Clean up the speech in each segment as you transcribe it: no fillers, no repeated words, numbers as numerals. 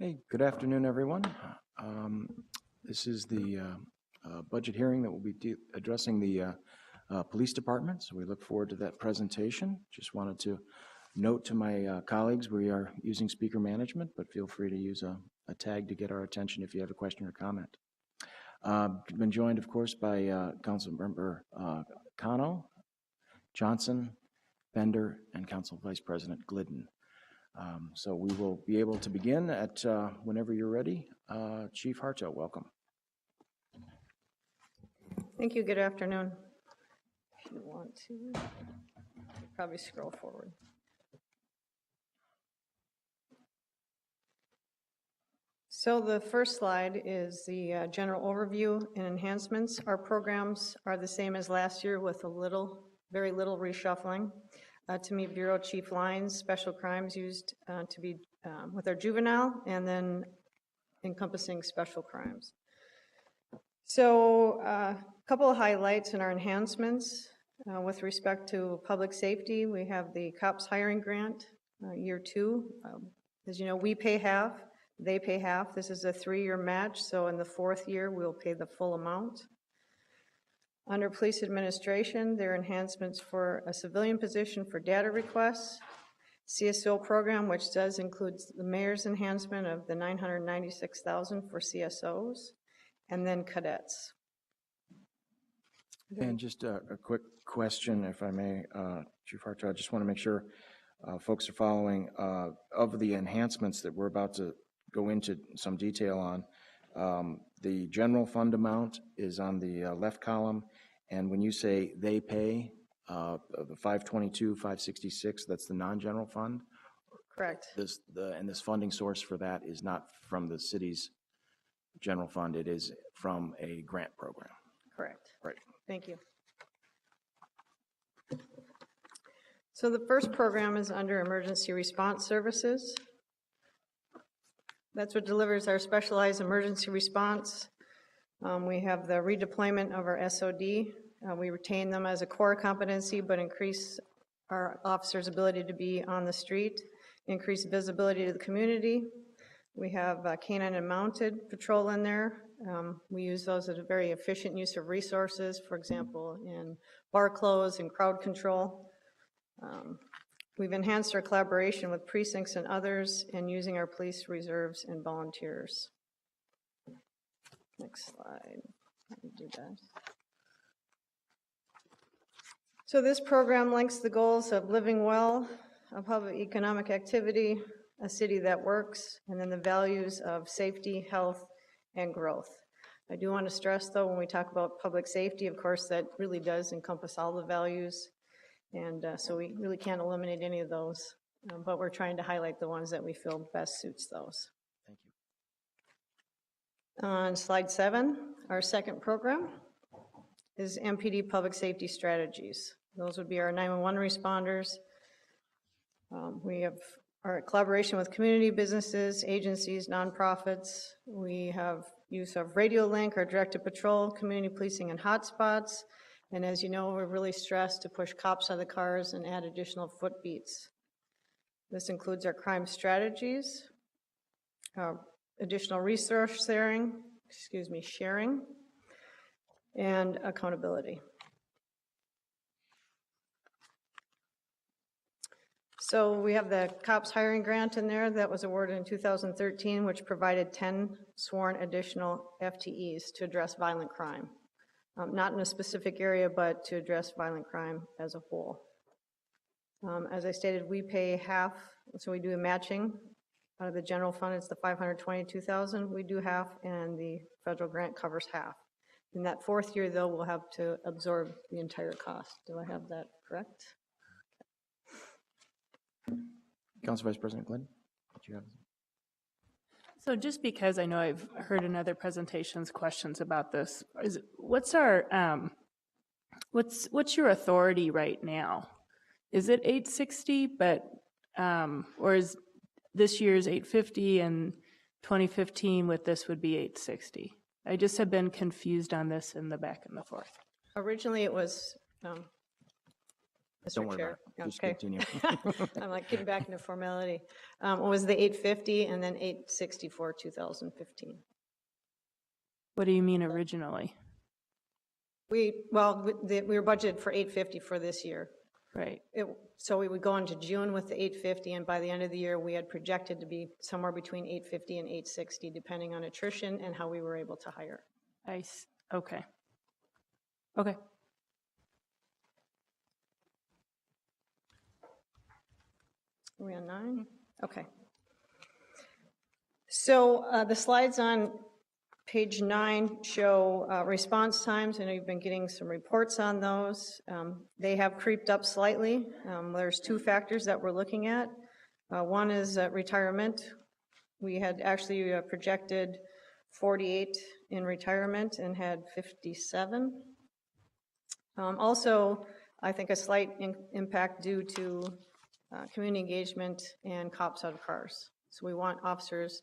Hey, good afternoon, everyone. This is the budget hearing that will be addressing the police department, so we look forward to that presentation. Just wanted to note to my colleagues, we are using speaker management, but feel free to use a tag to get our attention if you have a question or comment. Been joined, of course, by Councilmember Cano, Johnson, Bender, and Council Vice President Glidden. So we will be able to begin at whenever you're ready. Chief Harteau, welcome. Thank you. Good afternoon. If you want to, probably scroll forward. So the first slide is the general overview and enhancements. Our programs are the same as last year with very little reshuffling. To meet Bureau Chief lines, special crimes used to be with our juvenile, and then encompassing special crimes. So a couple of highlights in our enhancements. With respect to public safety, we have the COPS hiring grant, year 2. As you know, we pay half, they pay half. This is a 3-year match, so in the 4th year, we'll pay the full amount. Under police administration, there are enhancements for a civilian position for data requests, CSO program, which does include the mayor's enhancement of the $996,000 for CSOs, and then cadets. And just a quick question, if I may, Chief Harteau, I just want to make sure folks are following. Of the enhancements that we're about to go into some detail on, the general fund amount is on the left column, and when you say they pay, the 522, 566, that's the non-general fund? Correct. And this funding source for that is not from the city's general fund, it is from a grant program. Correct. Right. Thank you. So the first program is under emergency response services. That's what delivers our specialized emergency response. We have the redeployment of our SOD. We retain them as a core competency, but increase our officers' ability to be on the street, increase visibility to the community. We have canine and mounted patrol in there. We use those as a very efficient use of resources, for example, in bar close and crowd control. We've enhanced our collaboration with precincts and others and using our police reserves and volunteers. Next slide. Let me do that. So this program links the goals of living well, of public economic activity, a city that works, and then the values of safety, health, and growth. I do want to stress, though, when we talk about public safety, of course, that really does encompass all the values, and so we really can't eliminate any of those, but we're trying to highlight the ones that we feel best suits those. Thank you. On slide 7, our second program is MPD Public Safety Strategies. Those would be our 911 responders. We have our collaboration with community businesses, agencies, nonprofits. We have use of radio link, our directed patrol, community policing, and hotspots. And as you know, we're really stressed to push cops out of the cars and add additional foot beats. This includes our crime strategies, additional resource sharing, and accountability. So we have the COPS hiring grant in there that was awarded in 2013, which provided 10 sworn additional FTEs to address violent crime. Not in a specific area, but to address violent crime as a whole. As I stated, we pay half, so we do a matching. Out of the general fund, it's the $522,000. We do half, and the federal grant covers half. In that 4th year, though, we'll have to absorb the entire cost. Do I have that correct? Council Vice President Glidden, what do you have? So just because I know I've heard in other presentations questions about this, what's your authority right now? Is it 860, or is this year's 850 and 2015 with this would be 860? I just have been confused on this in the back and the forth. Originally it was Don't Mr. worry Chair. about it. Just Okay. continue. I'm like getting back into formality. It was the 850 and then 860 for 2015. What do you mean originally? We were budgeted for 850 for this year. Right. So we would go into June with the 850, and by the end of the year, we had projected to be somewhere between 850 and 860, depending on attrition and how we were able to hire. Okay. Okay. Are we on 9? Okay. So the slides on page 9 show response times. I know you've been getting some reports on those. They have creeped up slightly. There's 2 factors that we're looking at. One is retirement. We had actually projected 48 in retirement and had 57. Also, I think a slight impact due to community engagement and cops out of cars. So we want officers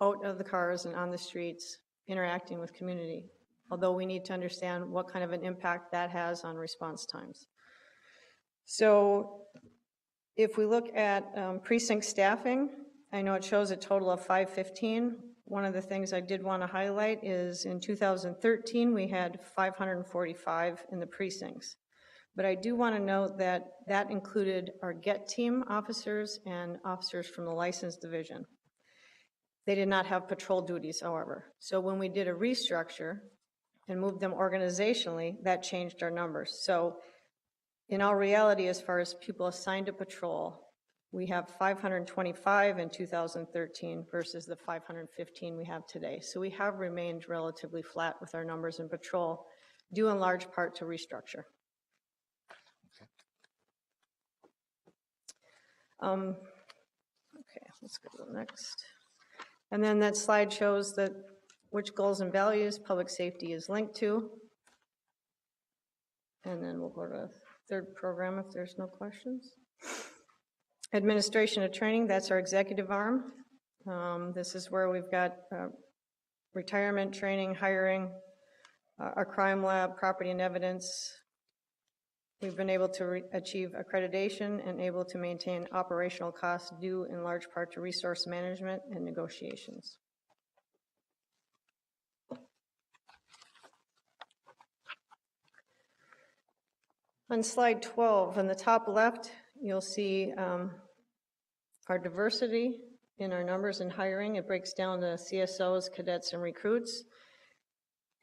out of the cars and on the streets interacting with community, although we need to understand what kind of an impact that has on response times. So if we look at precinct staffing, I know it shows a total of 515. One of the things I did want to highlight is in 2013, we had 545 in the precincts. But I do want to note that that included our GET team officers and officers from the license division. They did not have patrol duties, however. So when we did a restructure and moved them organizationally, that changed our numbers. So in all reality, as far as people assigned to patrol, we have 525 in 2013 versus the 515 we have today. So we have remained relatively flat with our numbers in patrol, due in large part to restructure. Okay, let's go to the next. And then that slide shows that which goals and values public safety is linked to. And then we'll go to the third program if there's no questions. Administration of training, that's our executive arm. This is where we've got retirement training, hiring, our crime lab, property and evidence. We've been able to achieve accreditation and able to maintain operational costs due in large part to resource management and negotiations. On slide 12, on the top left, you'll see our diversity in our numbers in hiring. It breaks down to CSOs, cadets, and recruits.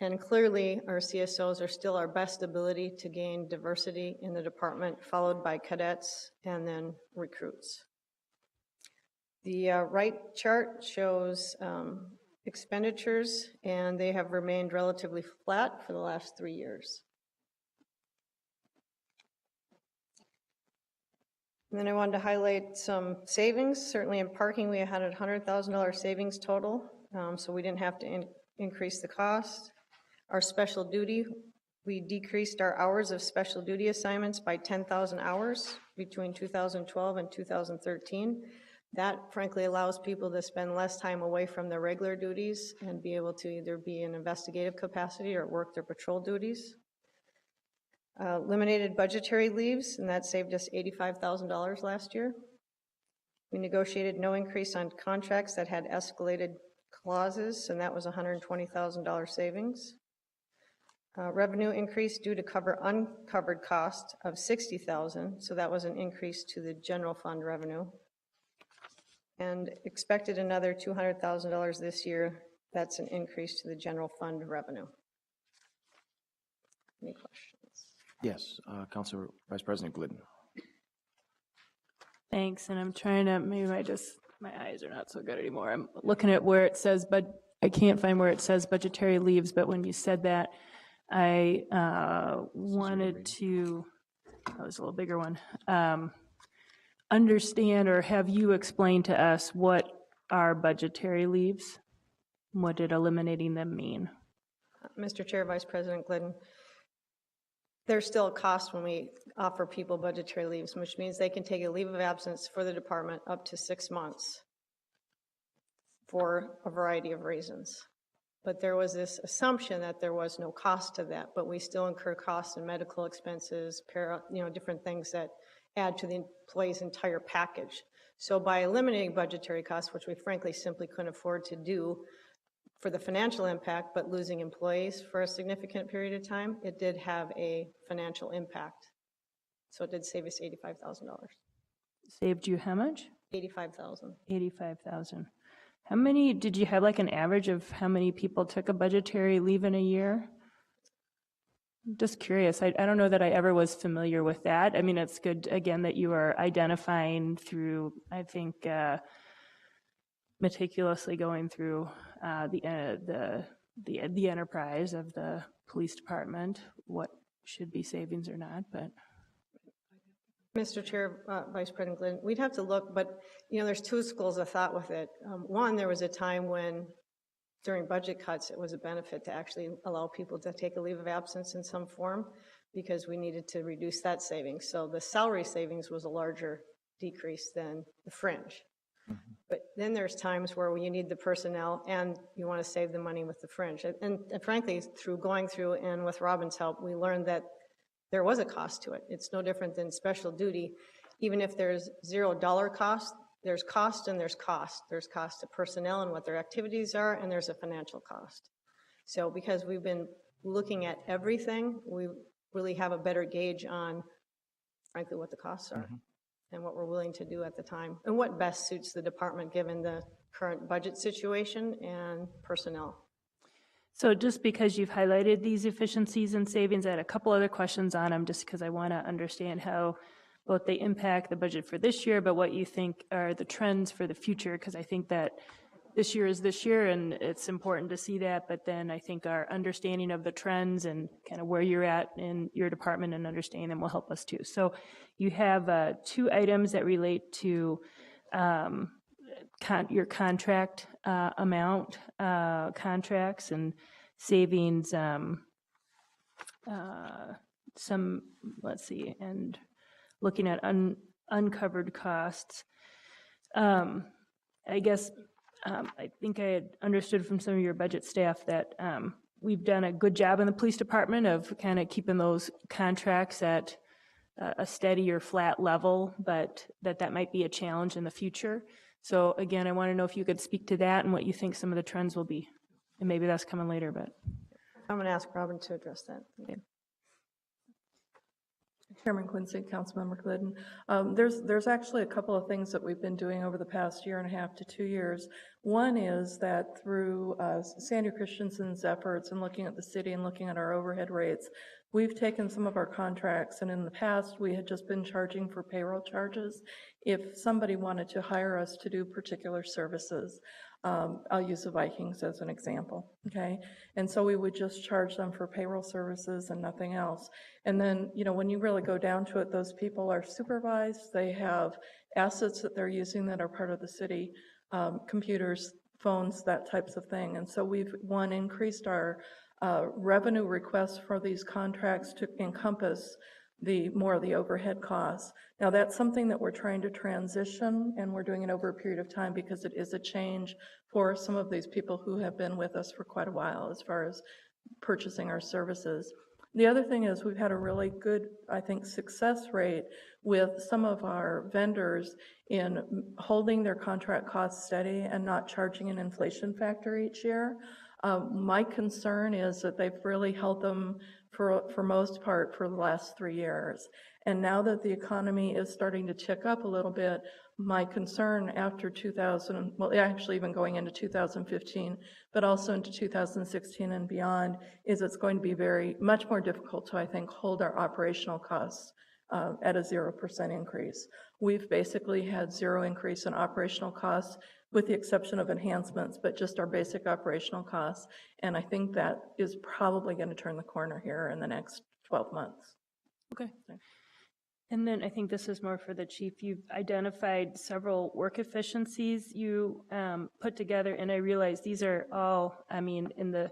And clearly, our CSOs are still our best ability to gain diversity in the department, followed by cadets and then recruits. The right chart shows expenditures, and they have remained relatively flat for the last 3 years. And then I wanted to highlight some savings. Certainly in parking, we had a $100,000 savings total, so we didn't have to increase the cost. Our special duty, we decreased our hours of special duty assignments by 10,000 hours between 2012 and 2013. That frankly allows people to spend less time away from their regular duties and be able to either be in investigative capacity or work their patrol duties. Eliminated budgetary leaves, and that saved us $85,000 last year. We negotiated no increase on contracts that had escalated clauses, and that was $120,000 savings. Revenue increased due to cover uncovered cost of $60,000, so that was an increase to the general fund revenue. And expected another $200,000 this year. That's an increase to the general fund revenue. Any questions? Yes, Councilor Vice President Glidden. Thanks, and I'm trying to, maybe my eyes are not so good anymore. I'm looking at where it says, but I can't find where it says budgetary leaves, but when you said that, I wanted to, that was a little bigger one, understand or have you explain to us what are budgetary leaves? What did eliminating them mean? Mr. Chair, Vice President Glidden, there's still a cost when we offer people budgetary leaves, which means they can take a leave of absence for the department up to 6 months for a variety of reasons. but there was this assumption that there was no cost to that, but we still incur costs in medical expenses, different things that add to the employee's entire package. So by eliminating budgetary costs, which we frankly simply couldn't afford to do for the financial impact, but losing employees for a significant period of time, it did have a financial impact. So it did save us $85,000. Saved you how much? $85,000. 85,000. How many, did you have like an average of how many people took a budgetary leave in a year? I'm just curious. I don't know that I ever was familiar with that. I mean, it's good, again, that you are identifying through, I think, meticulously going through the enterprise of the police department, what should be savings or not, but. Mr. Chair, Vice President Glidden, we'd have to look, but there's two schools of thought with it. One, there was a time when during budget cuts, it was a benefit to actually allow people to take a leave of absence in some form because we needed to reduce that savings. So the salary savings was a larger decrease than the fringe. Mm-hmm. But then there's times where you need the personnel and you want to save the money with the fringe. And frankly, through going through and with Robin's help, we learned that there was a cost to it. It's no different than special duty. Even if there's $0 cost, there's cost and there's cost. There's cost to personnel and what their activities are, and there's a financial cost. So because we've been looking at everything, we really have a better gauge on, frankly, what the costs are. Mm-hmm. And what we're willing to do at the time, and what best suits the department given the current budget situation and personnel. So just because you've highlighted these efficiencies and savings, I had a couple other questions on them just because I want to understand how both they impact the budget for this year, but what you think are the trends for the future, because I think that this year is this year and it's important to see that, but then I think our understanding of the trends and kind of where you're at in your department and understanding them will help us too. So you have two items that relate to your contract amount, contracts and savings, some, let's see, and looking at uncovered costs. I guess I think I had understood from some of your budget staff that we've done a good job in the police department of kind of keeping those contracts at a steady or flat level, but that might be a challenge in the future. So again, I want to know if you could speak to that and what you think some of the trends will be. And maybe that's coming later, but. I'm going to ask Robin to address that. Okay. Chairman Quincy, Councilmember Glidden. There's actually a couple of things that we've been doing over the past year and a half to 2 years. One is that through Sandy Christensen's efforts and looking at the city and looking at our overhead rates, we've taken some of our contracts, and in the past we had just been charging for payroll charges. If somebody wanted to hire us to do particular services, I'll use the Vikings as an example, okay? And so we would just charge them for payroll services and nothing else. And then, when you really go down to it, those people are supervised. They have assets that they're using that are part of the city, computers, phones, that types of thing. And so we've, increased our revenue requests for these contracts to encompass more of the overhead costs. Now that's something that we're trying to transition, and we're doing it over a period of time because it is a change for some of these people who have been with us for quite a while as far as purchasing our services. The other thing is we've had a really good, I think, success rate with some of our vendors in holding their contract costs steady and not charging an inflation factor each year. My concern is that they've really held them for most part for the last 3 years. And now that the economy is starting to tick up a little bit, my concern after actually even going into 2015, but also into 2016 and beyond, is it's going to be much more difficult to, I think, hold our operational costs at a 0% increase. We've basically had 0 increase in operational costs with the exception of enhancements, but just our basic operational costs. And I think that is probably going to turn the corner here in the next 12 months. Okay. And then I think this is more for the chief. You've identified several work efficiencies you put together, and I realize these are all, in the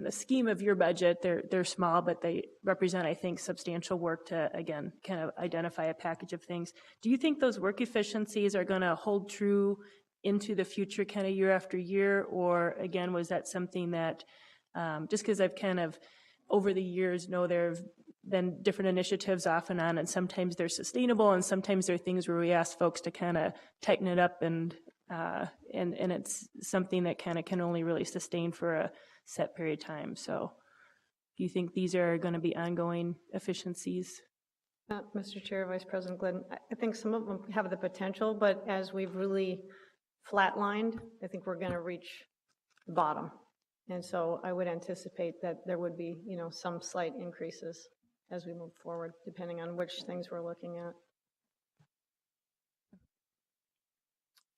scheme of your budget, they're small, but they represent, I think, substantial work to, again, kind of identify a package of things. Do you think those work efficiencies are going to hold true into the future kind of year after year? Or again, was that something that, just because I've kind of, over the years, know there have been different initiatives off and on, and sometimes they're sustainable, and sometimes they're things where we ask folks to kind of tighten it up, and it's something that kind of can only really sustain for a set period of time. So do you think these are going to be ongoing efficiencies? Mr. Chair, Vice President Glidden, I think some of them have the potential, but as we've really flatlined, I think we're going to reach the bottom. And so I would anticipate that there would be, some slight increases as we move forward, depending on which things we're looking at.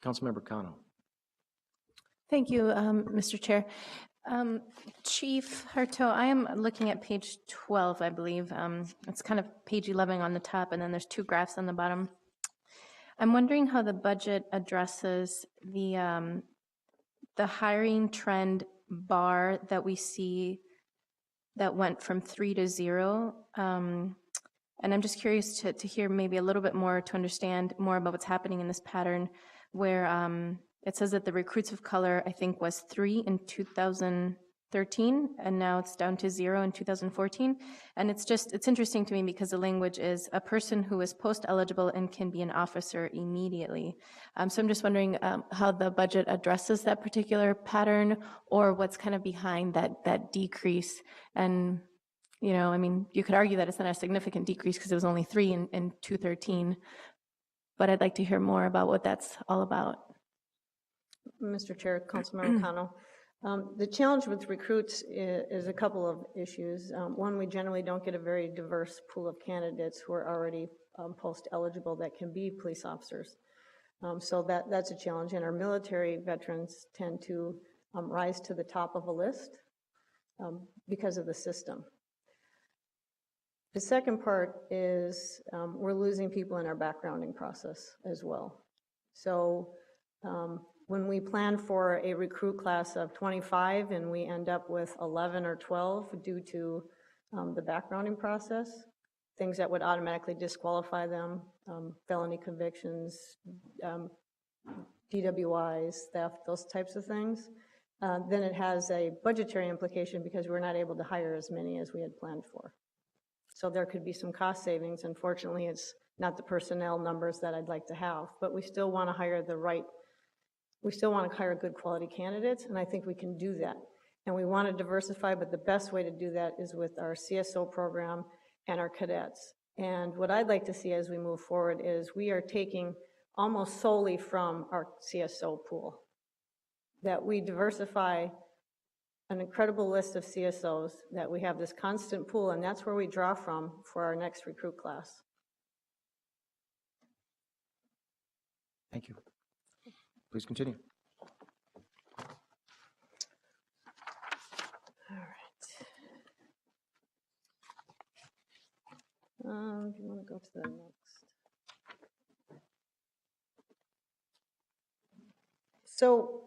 Councilmember Kano. Thank you, Mr. Chair. Chief Harteau, I am looking at page 12, I believe. It's kind of page 11 on the top, and then there's two graphs on the bottom. I'm wondering how the budget addresses the hiring trend bar that we see that went from 3 to 0. And I'm just curious to hear maybe a little bit more to understand more about what's happening in this pattern where it says that the recruits of color, I think, was 3 in 2013, and now it's down to 0 in 2014. And it's interesting to me because the language is a person who is post-eligible and can be an officer immediately. So I'm just wondering how the budget addresses that particular pattern, or what's kind of behind that decrease. And, you could argue that it's not a significant decrease because it was only 3 in 2013, but I'd like to hear more about what that's all about. Mr. Chair, Councilmember Kano. The challenge with recruits is a couple of issues. One, we generally don't get a very diverse pool of candidates who are already post-eligible that can be police officers. So that's a challenge, and our military veterans tend to rise to the top of a list because of the system. The second part is we're losing people in our backgrounding process as well. So when we plan for a recruit class of 25 and we end up with 11 or 12 due to the backgrounding process, things that would automatically disqualify them, felony convictions, DWIs, theft, those types of things, then it has a budgetary implication because we're not able to hire as many as we had planned for. So there could be some cost savings. Unfortunately, it's not the personnel numbers that I'd like to have, but we still want to hire good quality candidates, and I think we can do that. And we want to diversify, but the best way to do that is with our CSO program and our cadets. And what I'd like to see as we move forward is we are taking almost solely from our CSO pool, that we diversify an incredible list of CSOs, that we have this constant pool, and that's where we draw from for our next recruit class. Thank you. Please continue. All right. Do you want to go to the next? So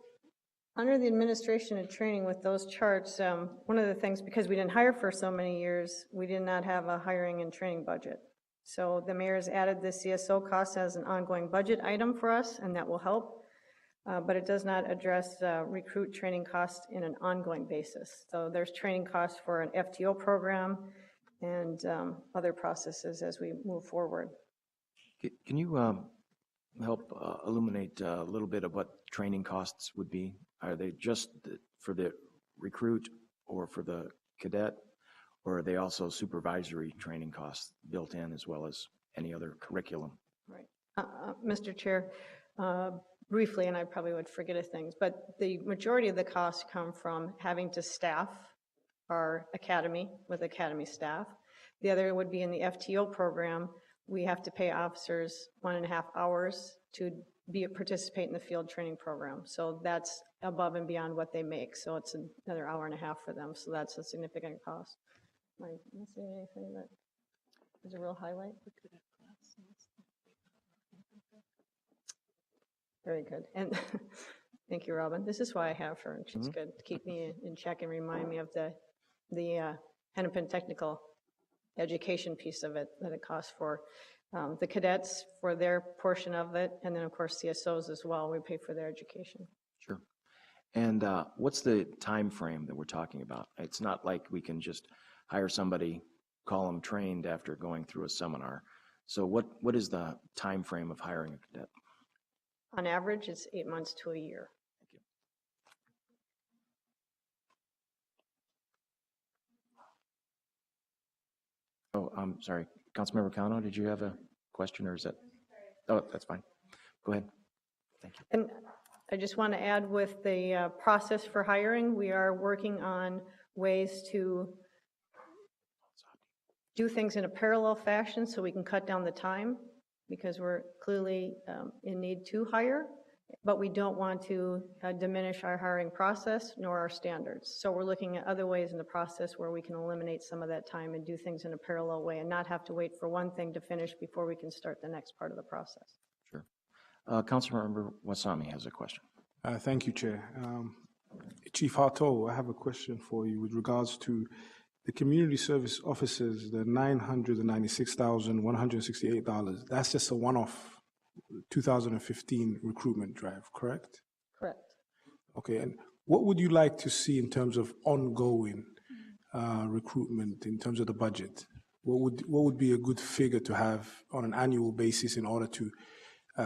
under the administration and training with those charts, one of the things, because we didn't hire for so many years, we did not have a hiring and training budget. So the mayor's added the CSO cost as an ongoing budget item for us, and that will help. But it does not address recruit training costs in an ongoing basis. So there's training costs for an FTO program and other processes as we move forward. Can you help illuminate a little bit of what training costs would be? Are they just for the recruit or for the cadet, or are they also supervisory training costs built in as well as any other curriculum? Right. Mr. Chair, briefly, and I probably would forget a thing, but the majority of the costs come from having to staff our academy with academy staff. The other would be in the FTO program. We have to pay officers 1.5 hours to participate in the field training program. So that's above and beyond what they make. So it's another 1.5 hours for them. So that's a significant cost. Am I missing anything that is a real highlight? Very good. And thank you, Robin. This is why I have her. She's good to keep me in check and remind me of the Hennepin technical education piece of it that it costs for. the cadets for their portion of it, and then, of course, CSOs as well. We pay for their education. Sure. And what's the time frame that we're talking about? It's not like we can just hire somebody, call them trained after going through a seminar. So what is the time frame of hiring a cadet? On average, it's 8 months to a year. Oh, I'm sorry. Councilmember Cano, did you have a question, or is that? Oh, that's fine. Go ahead. Thank you. And I just want to add, with the process for hiring, we are working on ways to do things in a parallel fashion so we can cut down the time, because we're clearly in need to hire, but we don't want to diminish our hiring process nor our standards. So we're looking at other ways in the process where we can eliminate some of that time and do things in a parallel way and not have to wait for one thing to finish before we can start the next part of the process. Sure. Councilmember Wasami has a question. Thank you, Chair. Chief Harteau, I have a question for you with regards to the community service officers, the $996,168. That's just a one-off 2015 recruitment drive, correct? Correct. Okay, and what would you like to see in terms of ongoing recruitment, in terms of the budget? What would be a good figure to have on an annual basis in order to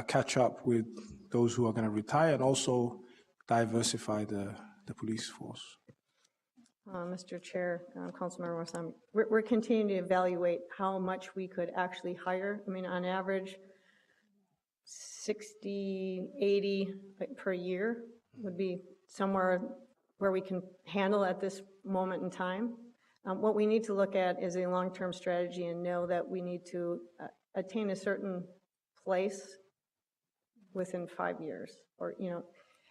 catch up with those who are going to retire and also diversify the police force? Mr. Chair, Councilmember Wasami, we're continuing to evaluate how much we could actually hire. I mean, on average, 60, 80 per year would be somewhere where we can handle at this moment in time. What we need to look at is a long-term strategy and know that we need to attain a certain place within 5 years, or,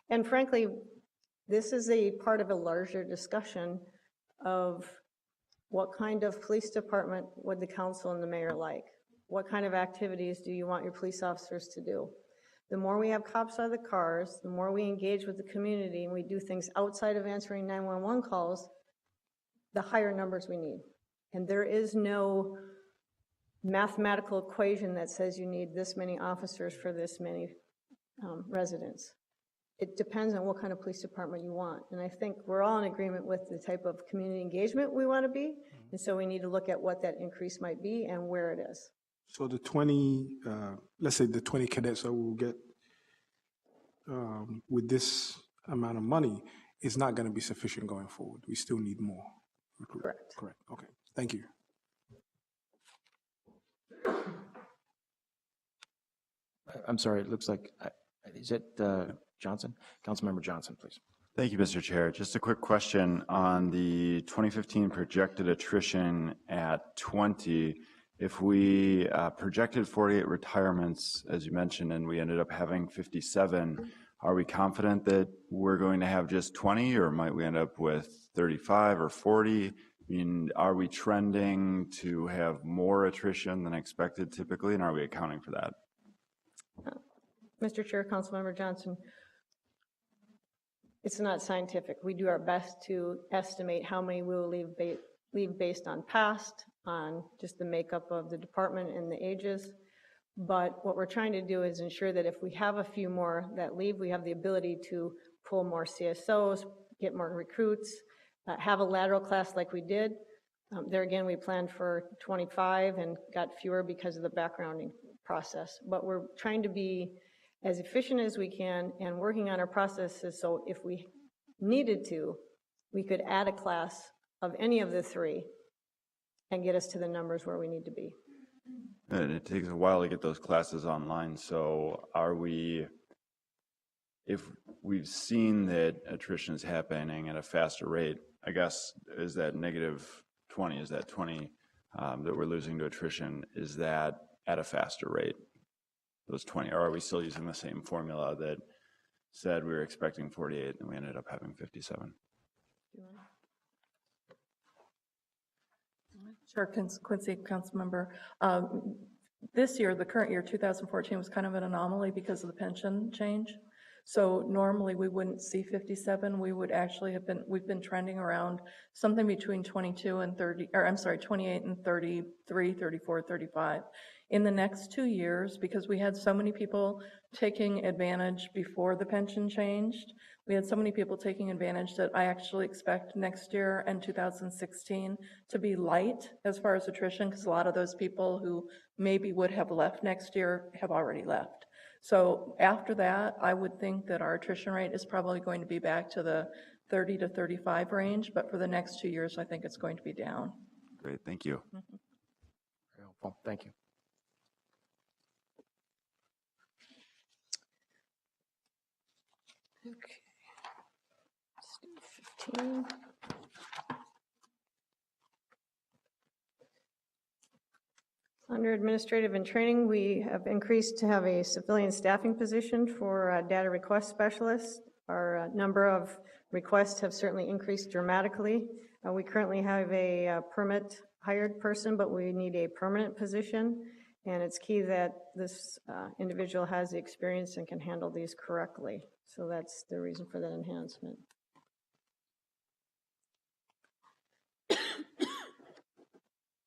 and frankly, this is a part of a larger discussion of what kind of police department would the council and the mayor like? What kind of activities do you want your police officers to do? The more we have cops out of the cars, the more we engage with the community and we do things outside of answering 911 calls, the higher numbers we need. And there is no mathematical equation that says you need this many officers for this many residents. It depends on what kind of police department you want. And I think we're all in agreement with the type of community engagement we want to be. And so we need to look at what that increase might be and where it is. So the 20, let's say the 20 cadets that we'll get with this amount of money is not going to be sufficient going forward. We still need more. Correct. Correct. Okay. Thank you. I'm sorry, it looks like, is it Johnson? Councilmember Johnson, please. Thank you, Mr. Chair. Just a quick question on the 2015 projected attrition at 20. If we projected 48 retirements, as you mentioned, and we ended up having 57, are we confident that we're going to have just 20, or might we end up with 35 or 40? I mean, are we trending to have more attrition than expected typically, and are we accounting for that? Mr. Chair, Councilmember Johnson, it's not scientific. We do our best to estimate how many we will leave based on past, on just the makeup of the department and the ages. But what we're trying to do is ensure that if we have a few more that leave, we have the ability to pull more CSOs, get more recruits, have a lateral class like we did. There again, we planned for 25 and got fewer because of the backgrounding process. But we're trying to be as efficient as we can and working on our processes so if we needed to, we could add a class of any of the three and get us to the numbers where we need to be. And it takes a while to get those classes online. So are we, if we've seen that attrition is happening at a faster rate, I guess, is that -20, is that 20 that we're losing to attrition, is that at a faster rate, those 20? Or are we still using the same formula that said we were expecting 48 and we ended up having 57? Sure, Quincy, Councilmember. This year, the current year, 2014, was kind of an anomaly because of the pension change. So normally we wouldn't see 57. We would actually have been, we've been trending around something between 28 and 33, 34, 35. In the next 2 years, because we had so many people taking advantage before the pension changed, we had so many people taking advantage that I actually expect next year and 2016 to be light as far as attrition, because a lot of those people who maybe would have left next year have already left. So after that, I would think that our attrition rate is probably going to be back to the 30 to 35 range, but for the next 2 years, I think it's going to be down. Great, thank you. Very helpful. Thank you. Okay. Let's do 15. Under administrative and training, we have increased to have a civilian staffing position for data request specialists. Our number of requests have certainly increased dramatically. We currently have a permit hired person, but we need a permanent position. And it's key that this individual has the experience and can handle these correctly. So that's the reason for that enhancement.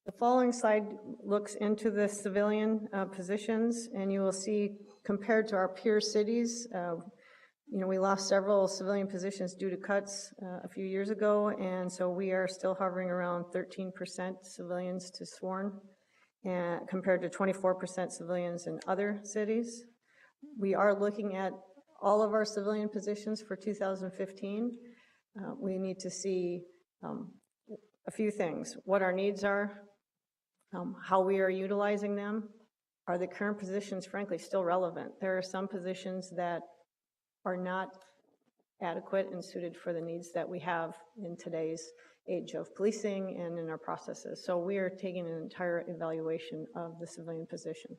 The following slide looks into the civilian positions, and you will see compared to our peer cities, we lost several civilian positions due to cuts a few years ago, and so we are still hovering around 13% civilians to sworn, and compared to 24% civilians in other cities. We are looking at all of our civilian positions for 2015. We need to see a few things: what our needs are, how we are utilizing them. Are the current positions, frankly, still relevant? There are some positions that are not adequate and suited for the needs that we have in today's age of policing and in our processes. So we are taking an entire evaluation of the civilian position.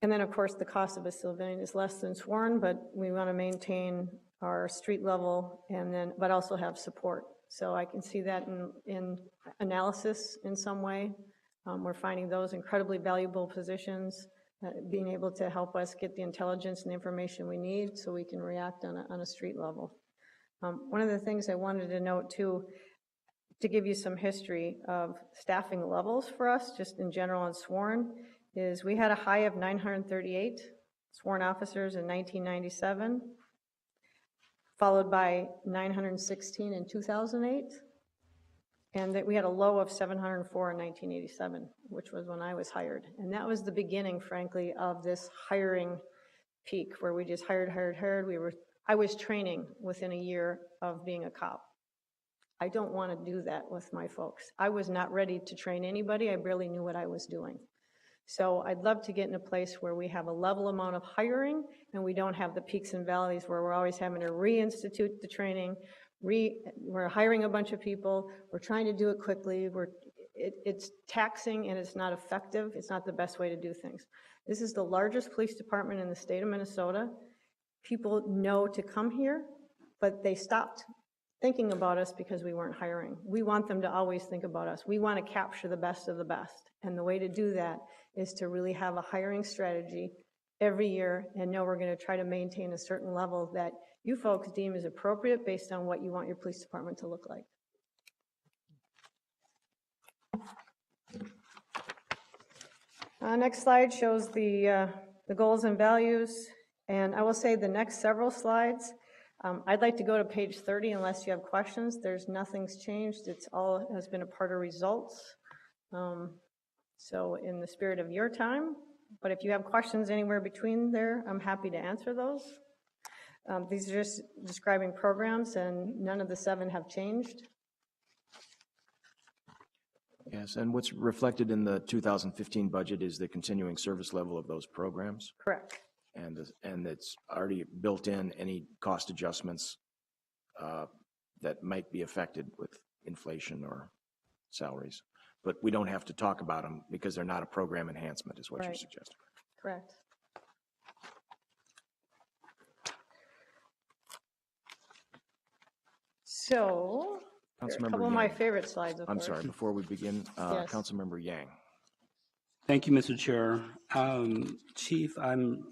And then, of course, the cost of a civilian is less than sworn, but we want to maintain our street level and then, but also have support. So I can see that in analysis in some way. We're finding those incredibly valuable positions, being able to help us get the intelligence and the information we need so we can react on a street level. One of the things I wanted to note too, to give you some history of staffing levels for us, just in general on sworn, is we had a high of 938 sworn officers in 1997, followed by 916 in 2008, and that we had a low of 704 in 1987, which was when I was hired. And that was the beginning, frankly, of this hiring peak where we just hired. I was training within a year of being a cop. I don't want to do that with my folks. I was not ready to train anybody. I barely knew what I was doing. So I'd love to get in a place where we have a level amount of hiring and we don't have the peaks and valleys where we're always having to reinstitute the training. We're hiring a bunch of people. We're trying to do it quickly. It's taxing and it's not effective. It's not the best way to do things. This is the largest police department in the state of Minnesota. People know to come here, but they stopped thinking about us because we weren't hiring. We want them to always think about us. We want to capture the best of the best. And the way to do that is to really have a hiring strategy every year and know we're going to try to maintain a certain level that you folks deem is appropriate based on what you want your police department to look like. Next slide shows the goals and values. And I will say the next several slides, I'd like to go to page 30 unless you have questions. There's nothing's changed. It's all has been a part of results. So in the spirit of your time, but if you have questions anywhere between there, I'm happy to answer those. These are just describing programs and none of the 7 have changed. Yes, and what's reflected in the 2015 budget is the continuing service level of those programs. Correct. And it's already built in any cost adjustments that might be affected with inflation or salaries. But we don't have to talk about them because they're not a program enhancement is what you're suggesting. Correct. So, a couple of my favorite slides, of course. I'm sorry, before we begin, Yes. Councilmember Yang. Thank you, Mr. Chair. Chief, I'm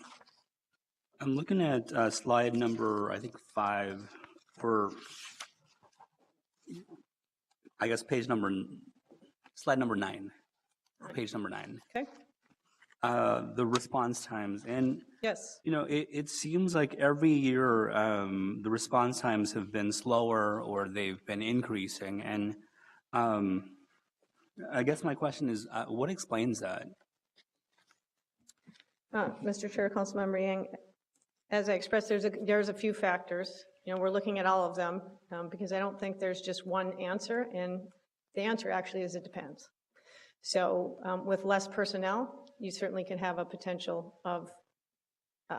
looking at slide number, I think 5, or I guess slide number 9. page number 9. Okay? The response times. And, Yes. you know, it seems like every year the response times have been slower or they've been increasing. And I guess my question is, what explains that? Mr. Chair, Councilmember Yang, as I expressed, there's a few factors. You know, we're looking at all of them because I don't think there's just one answer, and the answer actually is it depends. So with less personnel, you certainly can have a potential of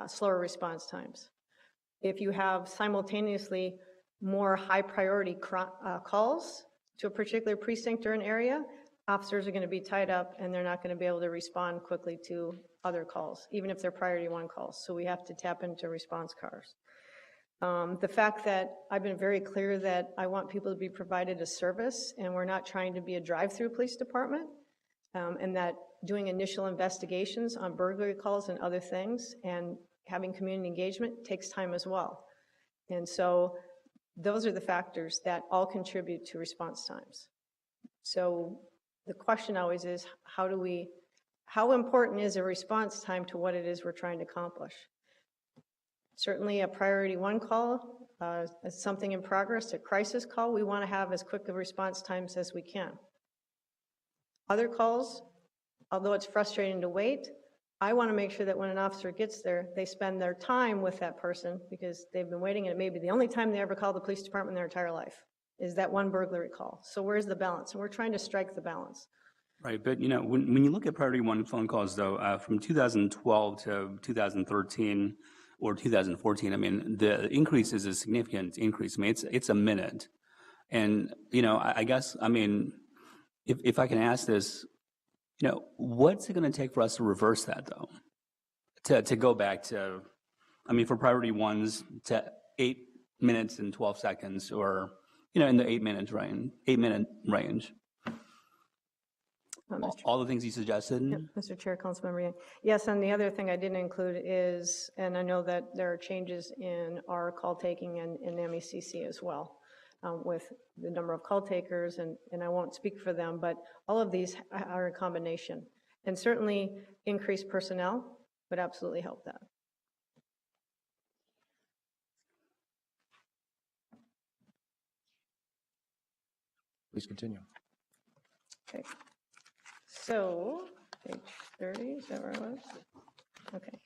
slower response times. If you have simultaneously more high priority calls to a particular precinct or an area, officers are going to be tied up and they're not going to be able to respond quickly to other calls, even if they're priority 1 calls. So we have to tap into response cars. The fact that I've been very clear that I want people to be provided a service and we're not trying to be a drive-through police department, and that doing initial investigations on burglary calls and other things and having community engagement takes time as well. And so those are the factors that all contribute to response times. So the question always is, how important is a response time to what it is we're trying to accomplish? Certainly a priority 1 call, something in progress, a crisis call, we want to have as quick of response times as we can. Other calls, although it's frustrating to wait, I want to make sure that when an officer gets there, they spend their time with that person because they've been waiting, and it may be the only time they ever call the police department in their entire life is that one burglary call. So where's the balance? And we're trying to strike the balance. Right, but you know, when you look at priority 1 phone calls, though, from 2012 to 2013 or 2014, I mean, the increase is a significant increase. I mean, it's a minute, and you know, I guess, I mean, if I can ask this, you know, what's it going to take for us to reverse that, though, to go back to, I mean, for priority 1s to 8 minutes and 12 seconds, or you know, in the 8-minute range. All the things you suggested? Yep, Mr. Chair, Councilmember Yang. Yes, and the other thing I didn't include is, and I know that there are changes in our call taking and in MECC as well, with the number of call takers, and I won't speak for them, but all of these are a combination. And certainly increased personnel would absolutely help that. Please continue. Okay. So, page 30, is that where I was? Okay.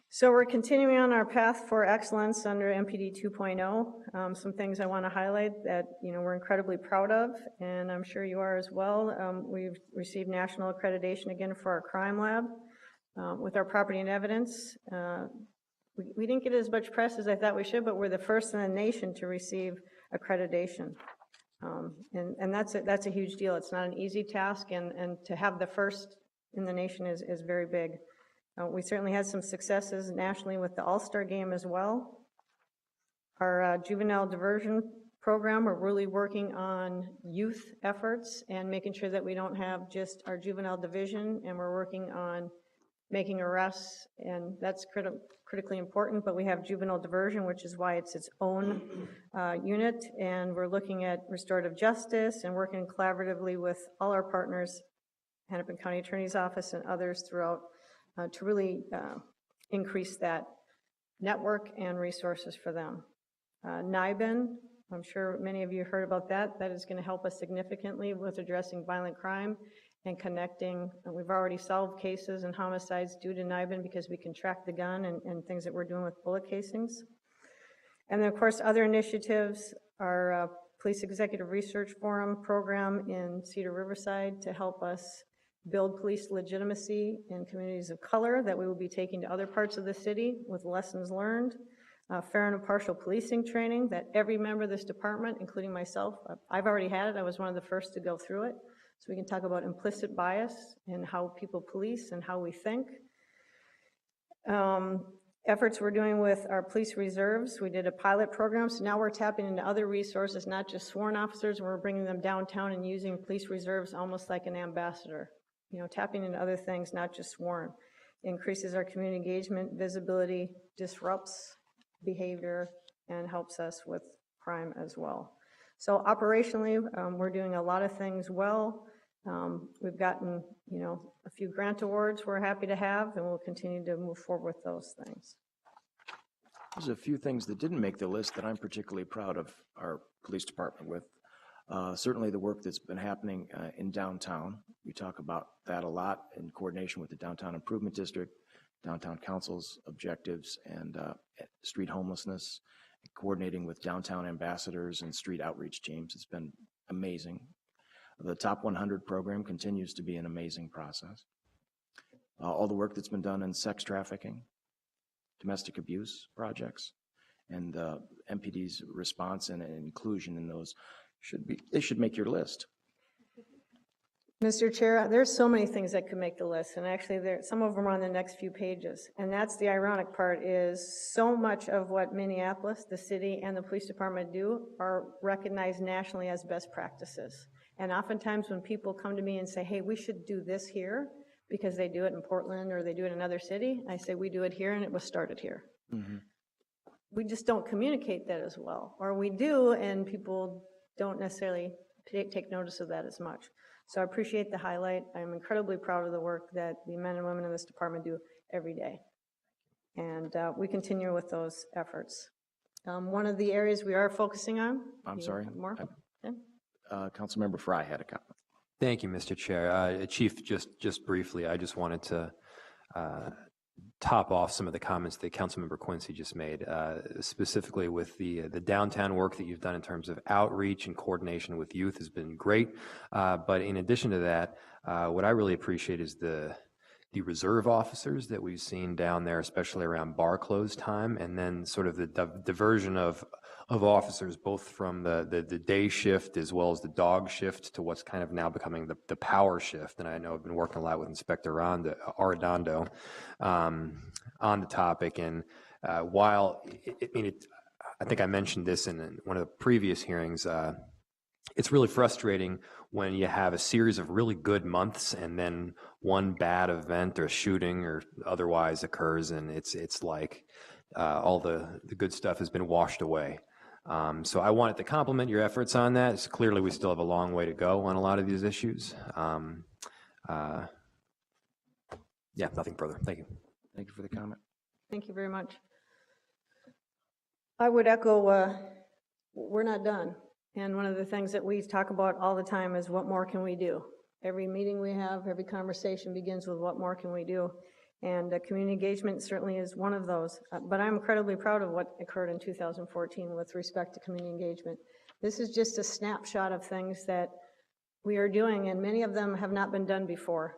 So we're continuing on our path for excellence under MPD 2.0. Some things I want to highlight that, you know, we're incredibly proud of, and I'm sure you are as well. We've received national accreditation again for our crime lab. With our property and evidence, we didn't get as much press as I thought we should, but we're the first in the nation to receive accreditation. And that's a huge deal. It's not an easy task, and to have the first in the nation is very big. We certainly had some successes nationally with the All-Star game as well. Our juvenile diversion program, we're really working on youth efforts and making sure that we don't have just our juvenile division, and we're working on making arrests, and that's critically important, but we have juvenile diversion, which is why it's its own unit, and we're looking at restorative justice and working collaboratively with all our partners, Hennepin County Attorney's Office and others throughout, to really increase that network and resources for them. NIBIN, I'm sure many of you heard about that. That is going to help us significantly with addressing violent crime and connecting. We've already solved cases and homicides due to NIBIN because we can track the gun and things that we're doing with bullet casings. And then, of course, other initiatives, our Police Executive Research Forum program in Cedar Riverside to help us build police legitimacy in communities of color that we will be taking to other parts of the city with lessons learned. Fair and impartial policing training that every member of this department, including myself, I've already had it. I was one of the first to go through it. So we can talk about implicit bias and how people police and how we think. Efforts we're doing with our police reserves. We did a pilot program, so now we're tapping into other resources, not just sworn officers. We're bringing them downtown and using police reserves almost like an ambassador. You know, tapping into other things, not just sworn. Increases our community engagement, visibility, disrupts behavior, and helps us with crime as well. So operationally, we're doing a lot of things well. We've gotten, a few grant awards we're happy to have, and we'll continue to move forward with those things. There's a few things that didn't make the list that I'm particularly proud of our police department with. Certainly the work that's been happening in downtown. We talk about that a lot in coordination with the Downtown Improvement District, Downtown Council's objectives, and street homelessness, coordinating with downtown ambassadors and street outreach teams. It's been amazing. The Top 100 program continues to be an amazing process. All the work that's been done in sex trafficking, domestic abuse projects, and MPD's response and inclusion in those should make your list. Mr. Chair, there's so many things that could make the list, and actually some of them are on the next few pages. And that's the ironic part, is so much of what Minneapolis, the city, and the police department do are recognized nationally as best practices. And oftentimes when people come to me and say, hey, we should do this here, because they do it in Portland or they do it in another city, I say, we do it here and it was started here. Mm-hmm. We just don't communicate that as well. Or we do, and people don't necessarily take notice of that as much. So I appreciate the highlight. I'm incredibly proud of the work that the men and women in this department do every day. And we continue with those efforts. One of the areas we are focusing on. I'm sorry. More? Okay. Councilmember Fry had a comment. Thank you, Mr. Chair. Chief, just briefly, I just wanted to top off some of the comments that Councilmember Quincy just made, specifically with the downtown work that you've done in terms of outreach and coordination with youth has been great. But in addition to that, what I really appreciate is the reserve officers that we've seen down there, especially around bar close time, and then sort of the diversion of officers, both from the day shift as well as the dog shift to what's kind of now becoming the power shift. And I know I've been working a lot with Inspector Arredondo on the topic. And while, I think I mentioned this in one of the previous hearings, it's really frustrating when you have a series of really good months and then one bad event or shooting or otherwise occurs, and it's like all the good stuff has been washed away. So I wanted to compliment your efforts on that. It's clearly we still have a long way to go on a lot of these issues. Yeah, nothing further. Thank you. Thank you for the comment. Thank you very much. I would echo, we're not done. And one of the things that we talk about all the time is what more can we do? Every meeting we have, every conversation begins with what more can we do? And community engagement certainly is one of those. But I'm incredibly proud of what occurred in 2014 with respect to community engagement. This is just a snapshot of things that we are doing, and many of them have not been done before.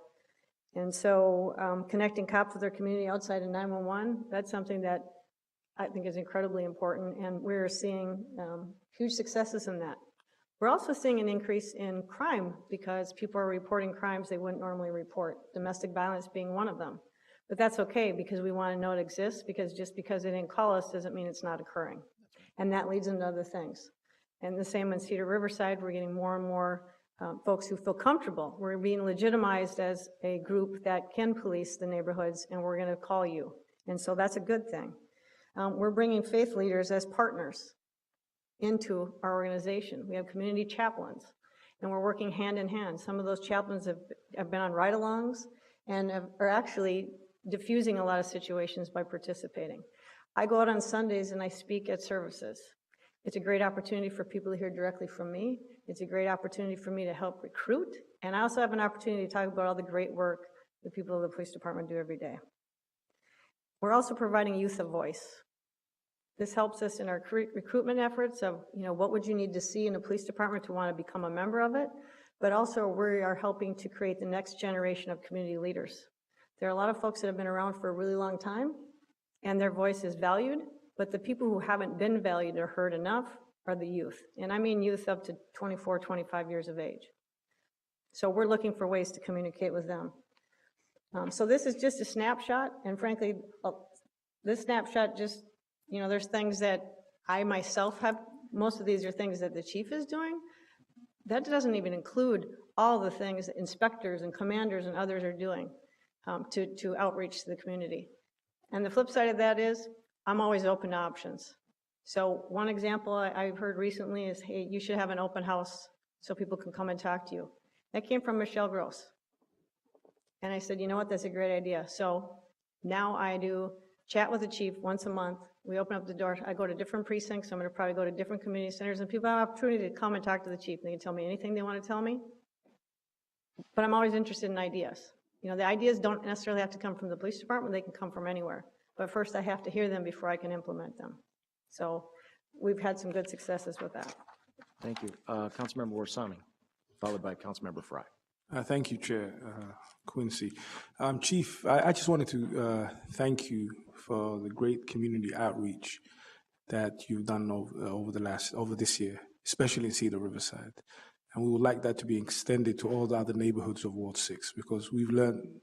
And so connecting cops with their community outside of 911, that's something that I think is incredibly important, and we're seeing huge successes in that. We're also seeing an increase in crime because people are reporting crimes they wouldn't normally report, domestic violence being one of them. But that's okay, because we want to know it exists, because just because they didn't call us doesn't mean it's not occurring. And that leads into other things. And the same in Cedar Riverside, we're getting more and more folks who feel comfortable. We're being legitimized as a group that can police the neighborhoods, and we're going to call you. And so that's a good thing. We're bringing faith leaders as partners into our organization. We have community chaplains, and we're working hand in hand. Some of those chaplains have been on ride-alongs and are actually diffusing a lot of situations by participating. I go out on Sundays and I speak at services. It's a great opportunity for people to hear directly from me. It's a great opportunity for me to help recruit, and I also have an opportunity to talk about all the great work the people of the police department do every day. We're also providing youth a voice. This helps us in our recruitment efforts of, what would you need to see in a police department to want to become a member of it, but also we are helping to create the next generation of community leaders. There are a lot of folks that have been around for a really long time, and their voice is valued, but the people who haven't been valued or heard enough are the youth. And I mean youth up to 24, 25 years of age. So we're looking for ways to communicate with them. So this is just a snapshot, and frankly, this snapshot just, there's things that I myself have, most of these are things that the chief is doing. That doesn't even include all the things that inspectors and commanders and others are doing to outreach to the community. And the flip side of that is, I'm always open to options. So one example I've heard recently is, hey, you should have an open house so people can come and talk to you. That came from Michelle Gross. And I said, you know what, that's a great idea. So now I do chat with the chief once a month. We open up the door. I go to different precincts. I'm going to probably go to different community centers, and people have opportunity to come and talk to the chief. They can tell me anything they want to tell me. But I'm always interested in ideas. You know, the ideas don't necessarily have to come from the police department. They can come from anywhere. But first I have to hear them before I can implement them. So we've had some good successes with that. Thank you. Councilmember Warsami, followed by Councilmember Fry. Thank you, Chair Quincy. Chief, I just wanted to thank you for the great community outreach that you've done over this year, especially in Cedar Riverside. And we would like that to be extended to all the other neighborhoods of Ward 6, because we've learned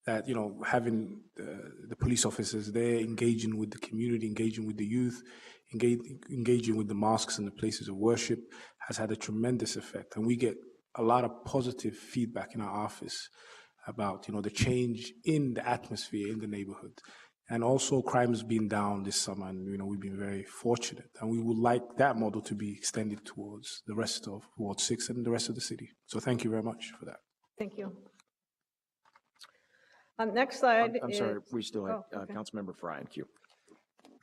that, you know, having the police officers there engaging with the community, engaging with the youth, engaging with the mosques and the places of worship has had a tremendous effect. And we get a lot of positive feedback in our office about, you know, the change in the atmosphere in the neighborhood. And also crime has been down this summer, and, you know, we've been very fortunate. And we would like that model to be extended towards the rest of Ward 6 and the rest of the city. So thank you very much for that. Thank you. Next slide. I'm sorry, we still have okay. Councilmember Fry in queue.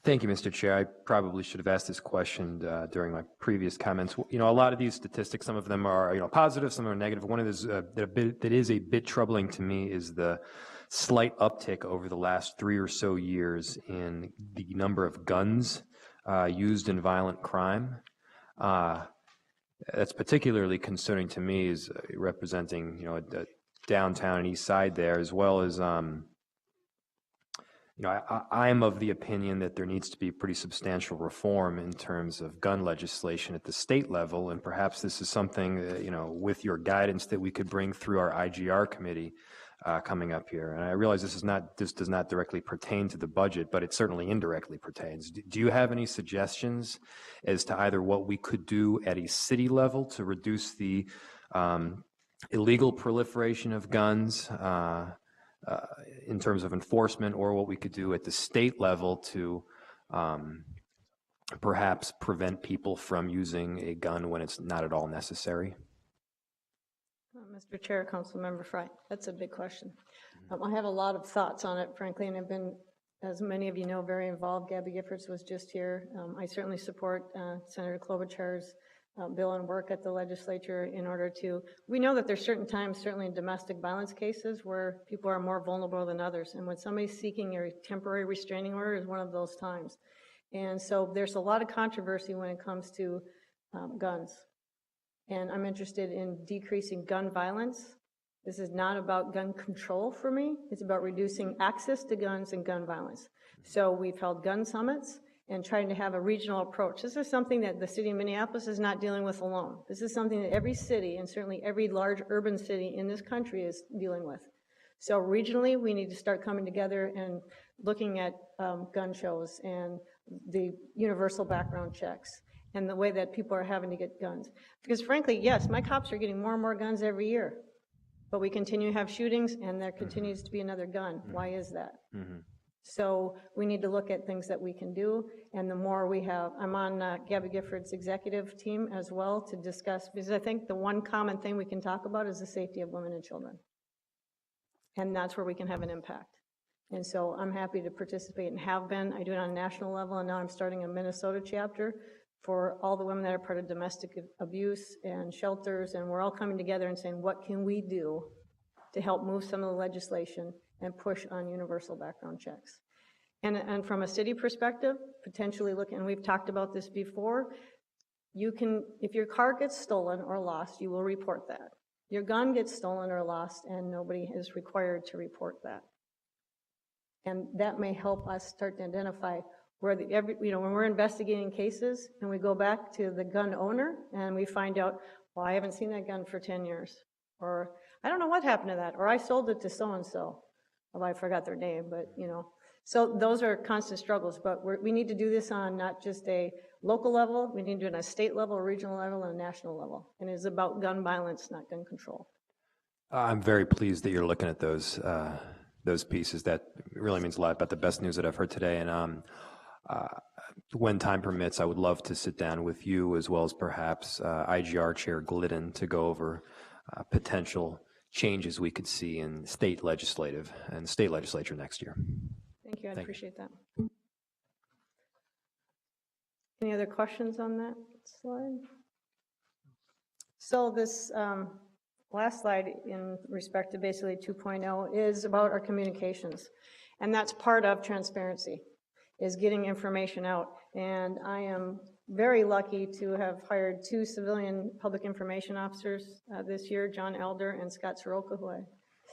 Thank you, Mr. Chair. I probably should have asked this question during my previous comments. You know, a lot of these statistics, some of them are, you know, positive, some are negative. One of those that is a bit troubling to me is the slight uptick over the last 3 or so years in the number of guns used in violent crime. That's particularly concerning to me, as representing, you know, a downtown and east side there, as well as you know, I'm of the opinion that there needs to be pretty substantial reform in terms of gun legislation at the state level, and perhaps this is something that, you know, with your guidance, that we could bring through our IGR committee coming up here. And I realize this does not directly pertain to the budget, but it certainly indirectly pertains. Do you have any suggestions as to either what we could do at a city level to reduce the illegal proliferation of guns in terms of enforcement, or what we could do at the state level to perhaps prevent people from using a gun when it's not at all necessary? Mr. Chair, Councilmember Fry, that's a big question. I have a lot of thoughts on it, frankly, and I've been, as many of you know, very involved. Gabby Giffords was just here. I certainly support Senator Klobuchar's bill and work at the legislature in order to, we know that there's certain times, certainly in domestic violence cases, where people are more vulnerable than others. And when somebody's seeking a temporary restraining order is one of those times. And so there's a lot of controversy when it comes to guns. And I'm interested in decreasing gun violence. This is not about gun control for me. It's about reducing access to guns and gun violence. So we've held gun summits and trying to have a regional approach. This is something that the city of Minneapolis is not dealing with alone. This is something that every city, and certainly every large urban city in this country, is dealing with. So regionally, we need to start coming together and looking at gun shows and the universal background checks and the way that people are having to get guns. Because frankly, yes, my cops are getting more and more guns every year, but we continue to have shootings and there continues to be another gun. Why is that? So we need to look at things that we can do, and the more we have, I'm on Gabby Gifford's executive team as well to discuss, because I think the one common thing we can talk about is the safety of women and children. And that's where we can have an impact. And so I'm happy to participate and have been. I do it on a national level, and now I'm starting a Minnesota chapter for all the women that are part of domestic abuse and shelters, and we're all coming together and saying, what can we do to help move some of the legislation and push on universal background checks? And from a city perspective, potentially looking, and we've talked about this before, you can, if your car gets stolen or lost, you will report that. Your gun gets stolen or lost, and nobody is required to report that. And that may help us start to identify where when we're investigating cases and we go back to the gun owner and we find out, well, I haven't seen that gun for 10 years, or I don't know what happened to that, or I sold it to so-and-so. Well, I forgot their name, but So those are constant struggles, but we need to do this on not just a local level, we need to do it on a state level, a regional level, and a national level. And it's about gun violence, not gun control. I'm very pleased that you're looking at those pieces. That really means a lot about the best news that I've heard today. And when time permits, I would love to sit down with you as well as perhaps IGR Chair Glidden to go over potential changes we could see in state legislature next year. Thank you, I Thank you. appreciate that. Any other questions on that slide? So this last slide in respect to basically 2.0 is about our communications. And that's part of transparency, is getting information out. And I am very lucky to have hired 2 civilian public information officers this year, John Elder and Scott Soroka, who I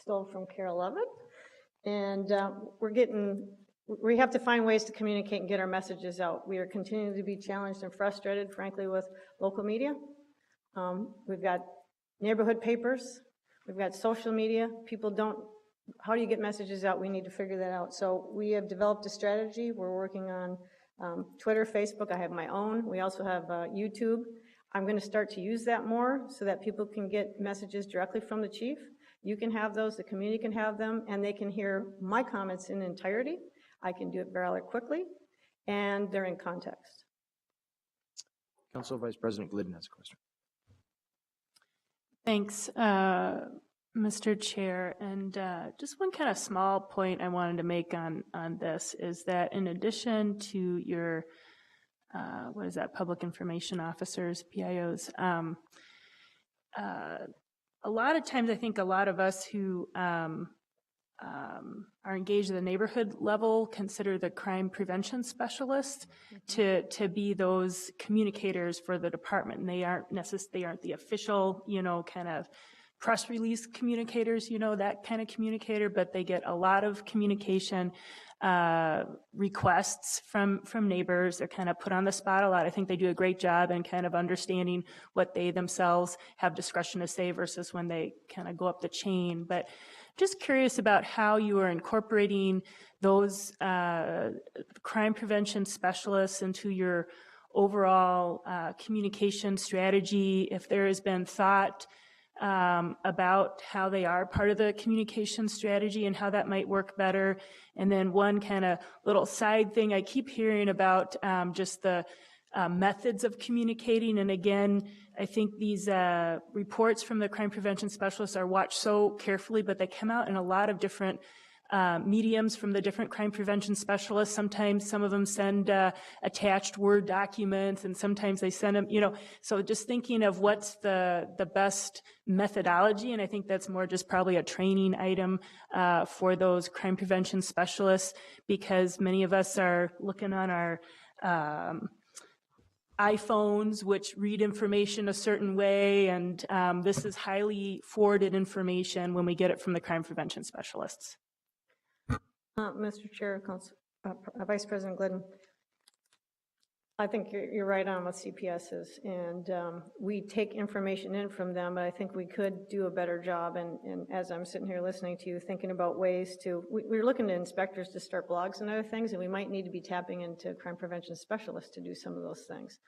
stole from Carol Levitt. And we have to find ways to communicate and get our messages out. We are continuing to be challenged and frustrated, frankly, with local media. We've got neighborhood papers, we've got social media. People don't, how do you get messages out? We need to figure that out. So we have developed a strategy. We're working on Twitter, Facebook. I have my own. We also have YouTube. I'm going to start to use that more so that people can get messages directly from the chief. You can have those, the community can have them, and they can hear my comments in entirety. I can do it fairly quickly, and they're in context. Council Vice President Glidden has a question. Thanks, Mr. Chair. And just one kind of small point I wanted to make on this is that in addition to your, public information officers, PIOs, a lot of times I think a lot of us who are engaged at the neighborhood level consider the crime prevention specialists to be those communicators for the department. And they aren't the official, kind of press release communicators, that kind of communicator, but they get a lot of communication requests from neighbors. They're kind of put on the spot a lot. I think they do a great job in kind of understanding what they themselves have discretion to say versus when they kind of go up the chain. But just curious about how you are incorporating those crime prevention specialists into your overall communication strategy, if there has been thought about how they are part of the communication strategy and how that might work better. And then one kind of little side thing, I keep hearing about just the methods of communicating. And again, I think these reports from the crime prevention specialists are watched so carefully, but they come out in a lot of different mediums from the different crime prevention specialists. Sometimes some of them send attached Word documents, and sometimes they send them, so just thinking of what's the best methodology, and I think that's more just probably a training item for those crime prevention specialists, because many of us are looking on our iPhones, which read information a certain way, and this is highly forwarded information when we get it from the crime prevention specialists. Mr. Chair, Vice President Glidden, I think you're right on with CPSs, and we take information in from them, but I think we could do a better job, and as I'm sitting here listening to you, thinking about ways to, we're looking to inspectors to start blogs and other things, and we might need to be tapping into crime prevention specialists to do some of those things.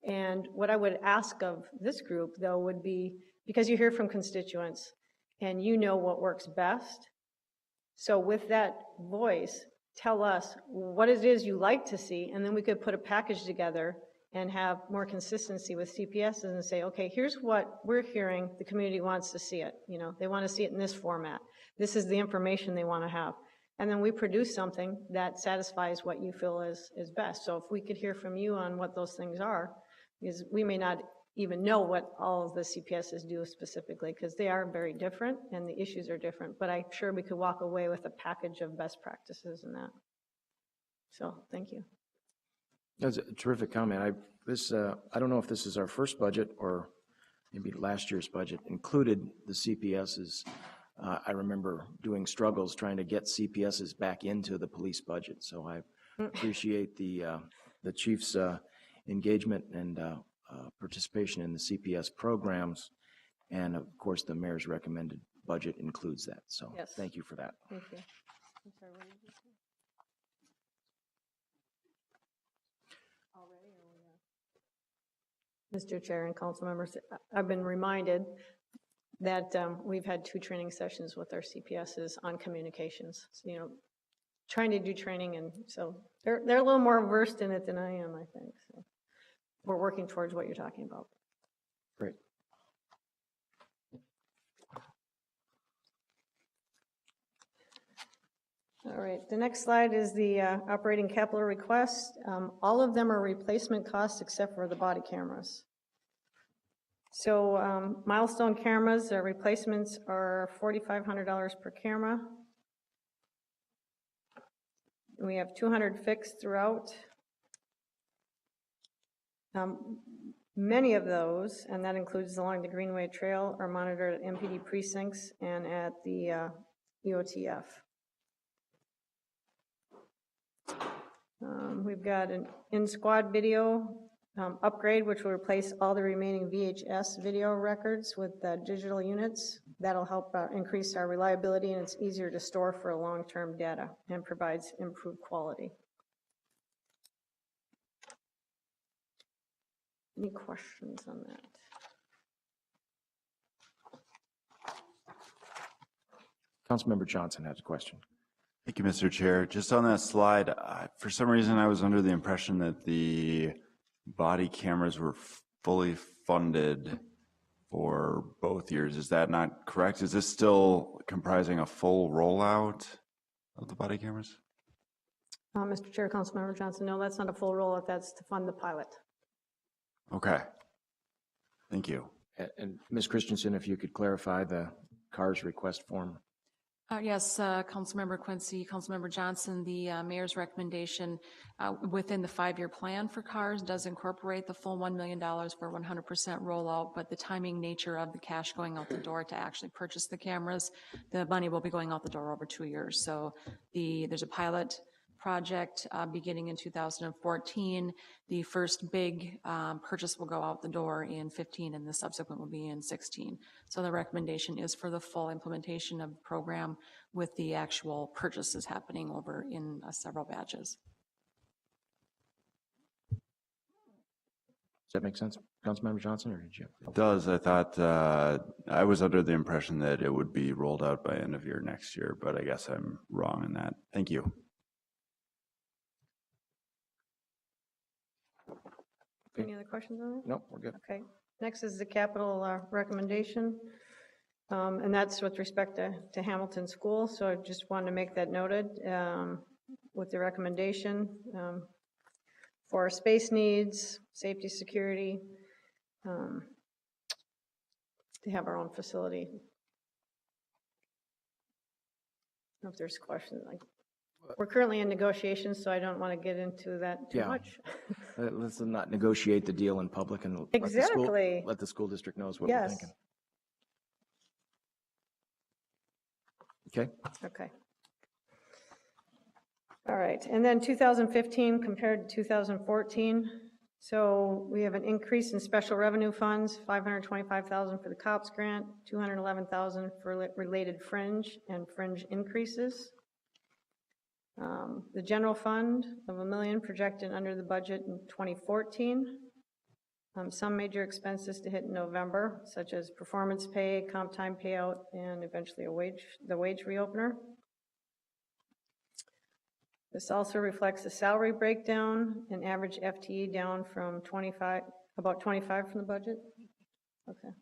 And what I would ask of this group, though, would be, because you hear from constituents, and you know what works best, so with that voice, tell us what it is you like to see, and then we could put a package together and have more consistency with CPSs and say, okay, here's what we're hearing the community wants to see it. They want to see it in this format. This is the information they want to have. And then we produce something that satisfies what you feel is best. So if we could hear from you on what those things are, because we may not even know what all of the CPSs do specifically, because they are very different and the issues are different, but I'm sure we could walk away with a package of best practices in that. So, thank you. That's a terrific comment. I don't know if this is our first budget or maybe last year's budget included the CPSs. I remember doing struggles trying to get CPSs back into the police budget, so I appreciate the chief's engagement and participation in the CPS programs, and of course the mayor's recommended budget includes that, so yes. Thank you for that. Thank you. I'm sorry, what did you say? Mr. Chair and council members, I've been reminded that we've had 2 training sessions with our CPSs on communications. So, trying to do training, and so they're a little more versed in it than I am, I think. So we're working towards what you're talking about. Great. All right, the next slide is the operating capital request. All of them are replacement costs except for the body cameras. So milestone cameras, their replacements are $4,500 per camera. We have 200 fixed throughout. Many of those, and that includes along the Greenway Trail, are monitored at MPD precincts and at the EOTF. We've got an in-squad video upgrade, which will replace all the remaining VHS video records with digital units. That'll help increase our reliability, and it's easier to store for long-term data and provides improved quality. Any questions on that? Councilmember Johnson has a question. Thank you, Mr. Chair. Just on that slide, for some reason I was under the impression that the body cameras were fully funded for both years. Is that not correct? Is this still comprising a full rollout of the body cameras? Mr. Chair, Councilmember Johnson, no, that's not a full rollout. That's to fund the pilot. Okay. Thank you. And Ms. Christensen, if you could clarify the CARS request form. Yes, Councilmember Quincy, Councilmember Johnson, the mayor's recommendation within the 5-year plan for CARS does incorporate the full $1 million for 100% rollout, but the timing nature of the cash going out the door to actually purchase the cameras, the money will be going out the door over 2 years. So there's a pilot project beginning in 2014. The first big purchase will go out the door in 15, and the subsequent will be in 16. So the recommendation is for the full implementation of the program with the actual purchases happening over in several batches. Does that make sense, Councilmember Johnson, or did you? It does. I thought, I was under the impression that it would be rolled out by end of year next year, but I guess I'm wrong in that. Thank you. Any other questions on that? No, we're good. Okay. Next is the capital recommendation, and that's with respect to Hamilton School. So I just wanted to make that noted with the recommendation for our space needs, safety, security, to have our own facility. I don't know if there's questions. We're currently in negotiations, so I don't want to get into that too much. Let's not negotiate the deal in public and Exactly. let the school district knows what we're Yes. thinking. Okay. Okay. All right, and then 2015 compared to 2014. So we have an increase in special revenue funds, $525,000 for the COPS grant, $211,000 for related fringe and fringe increases. The general fund of $1 million projected under the budget in 2014. Some major expenses to hit in November, such as performance pay, comp time payout, and eventually the wage reopener. This also reflects the salary breakdown and average FTE down from about 25 from the budget. Okay.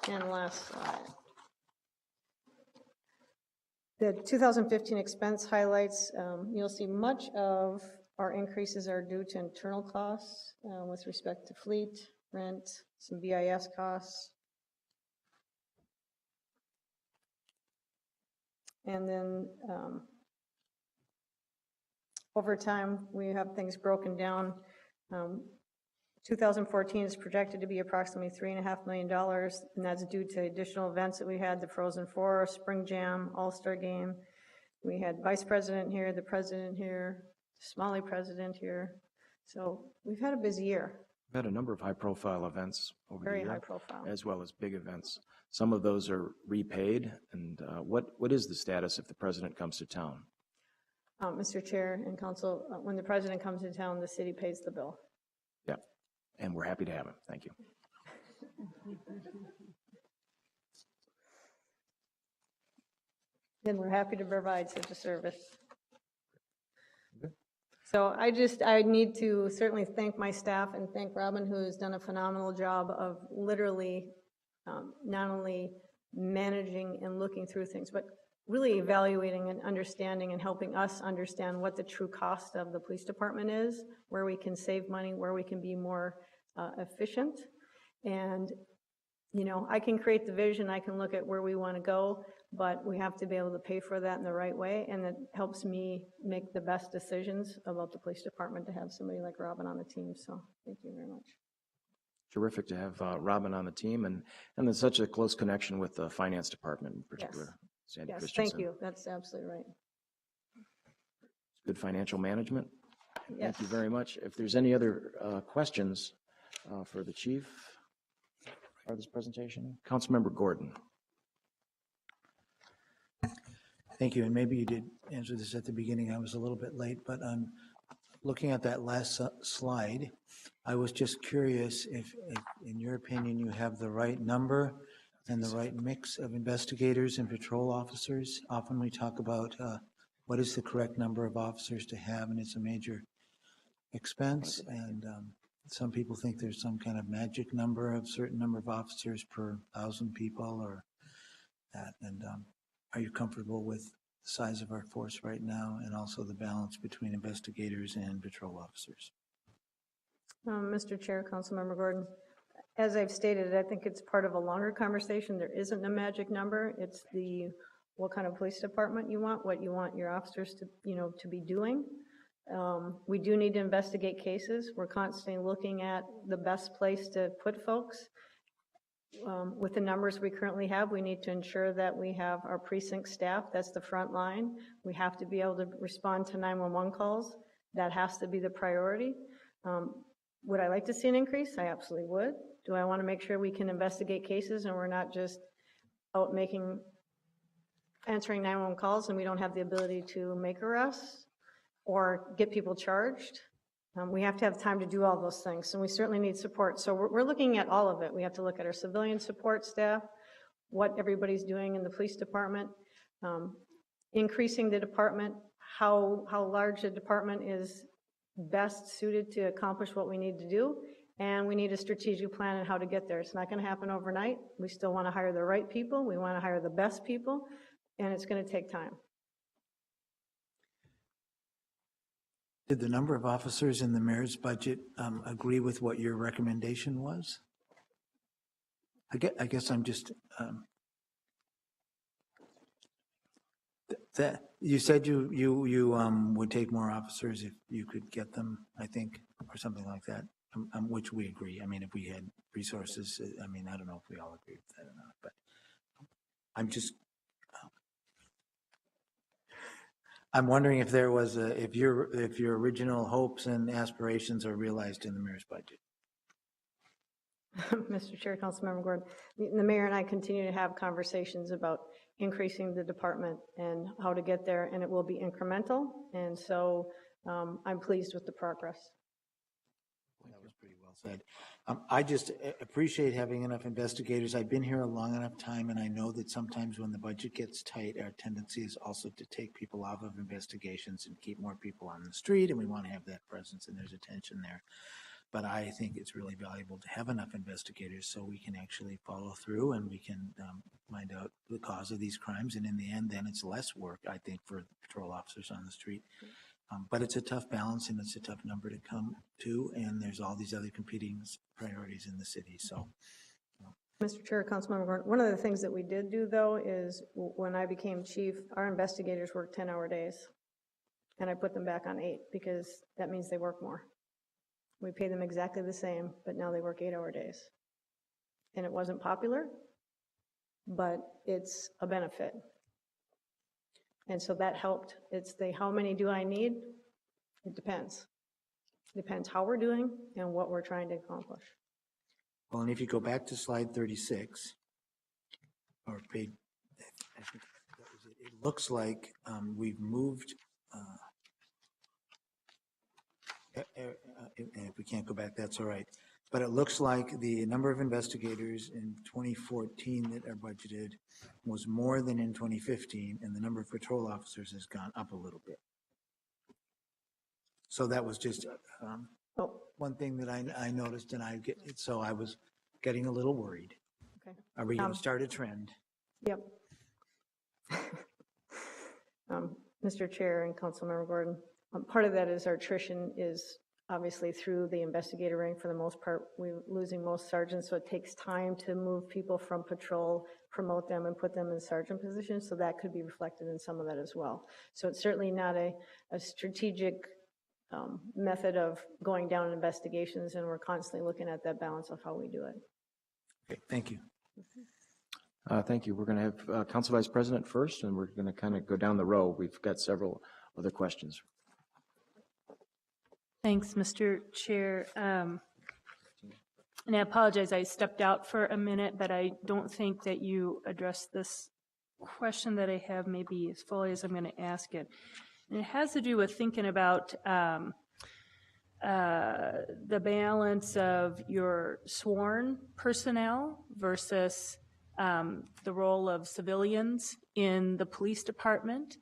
And last slide. The 2015 expense highlights, you'll see much of our increases are due to internal costs with respect to fleet, rent, some BIS costs. And then over time, we have things broken down. 2014 is projected to be approximately $3.5 million, and that's due to additional events that we had, the Frozen Four, Spring Jam, All-Star Game. We had Vice President here, the President here, Smalley President here. So we've had a busy year. We've had a number of high-profile events over the year. Very high profile. As well as big events. Some of those are repaid, and what is the status if the President comes to town? Mr. Chair and Council, when the President comes to town, the city pays the bill. Yeah, and we're happy to have him. Thank you. And we're happy to provide such a service. So I need to certainly thank my staff and thank Robin, who has done a phenomenal job of literally not only managing and looking through things, but really evaluating and understanding and helping us understand what the true cost of the police department is, where we can save money, where we can be more efficient. And, you know, I can create the vision, I can look at where we want to go, but we have to be able to pay for that in the right way, and it helps me make the best decisions about the police department to have somebody like Robin on the team, so thank you very much. Terrific to have Robin on the team, and there's such a close connection with the finance department in particular. Sandy Yes, Christensen. thank you, that's absolutely right. Good financial management. Yes. Thank you very much. If there's any other questions for the chief for this presentation, Councilmember Gordon. Thank you, and maybe you did answer this at the beginning. I was a little bit late, but looking at that last slide, I was just curious if, in your opinion, you have the right number and the right mix of investigators and patrol officers. Often we talk about what is the correct number of officers to have, and it's a major expense, and some people think there's some kind of magic number of certain number of officers per 1,000 people or that, and are you comfortable with the size of our force right now and also the balance between investigators and patrol officers? Mr. Chair, Councilmember Gordon, as I've stated, I think it's part of a longer conversation. There isn't a magic number. It's the what kind of police department you want, what you want your officers to, you know, to be doing. We do need to investigate cases. We're constantly looking at the best place to put folks. With the numbers we currently have, we need to ensure that we have our precinct staff. That's the front line. We have to be able to respond to 911 calls. That has to be the priority. Would I like to see an increase? I absolutely would. Do I want to make sure we can investigate cases and we're not just out answering 911 calls and we don't have the ability to make arrests or get people charged? We have to have time to do all those things, and we certainly need support. So we're looking at all of it. We have to look at our civilian support staff, what everybody's doing in the police department, increasing the department, how large the department is best suited to accomplish what we need to do, and we need a strategic plan on how to get there. It's not going to happen overnight. We still want to hire the right people. We want to hire the best people, and it's going to take time. Did the number of officers in the mayor's budget agree with what your recommendation was? I guess I'm just, that you said you would take more officers if you could get them, I think, or something like that, which we agree. I mean, if we had resources, I mean, I don't know if we all agree with that or not, but I'm just, I'm wondering if there was if your original hopes and aspirations are realized in the mayor's budget. Mr. Chair, Councilmember Gordon, the mayor and I continue to have conversations about increasing the department and how to get there, and it will be incremental, and so I'm pleased with the progress. That was pretty well said. I just appreciate having enough investigators. I've been here a long enough time, and I know that sometimes when the budget gets tight, our tendency is also to take people out of investigations and keep more people on the street, and we want to have that presence, and there's a tension there. But I think it's really valuable to have enough investigators so we can actually follow through and we can find out the cause of these crimes. And in the end, then it's less work, I think, for patrol officers on the street. But it's a tough balance and it's a tough number to come to. And there's all these other competing priorities in the city. So, Mr. Chair, Councilmember Gordon, one of the things that we did do, though, is when I became chief, our investigators worked 10-hour days. And I put them back on 8 because that means they work more. We pay them exactly the same, but now they work 8-hour days. And it wasn't popular, but it's a benefit. And so that helped. It's the how many do I need? It depends. Depends how we're doing and what we're trying to accomplish. well, and if you go back to slide 36, or page, I think that was it, it looks like we've moved, and if we can't go back, that's all right. But it looks like the number of investigators in 2014 that are budgeted was more than in 2015, and the number of patrol officers has gone up a little bit. So that was just one thing that I noticed, and so I was getting a little worried. Okay. Are we going to start a trend? Yep. Mr. Chair and Councilmember Gordon, part of that is our attrition is obviously through the investigator rank. For the most part, we're losing most sergeants, so it takes time to move people from patrol, promote them, and put them in sergeant positions, so that could be reflected in some of that as well. So it's certainly not a strategic method of going down investigations, and we're constantly looking at that balance of how we do it. Okay, thank you. Thank you. We're going to have Council Vice President first, and we're going to kind of go down the row. We've got several other questions. Thanks, Mr. Chair. And I apologize, I stepped out for a minute, but I don't think that you addressed this question that I have maybe as fully as I'm going to ask it. And it has to do with thinking about the balance of your sworn personnel versus the role of civilians in the police department.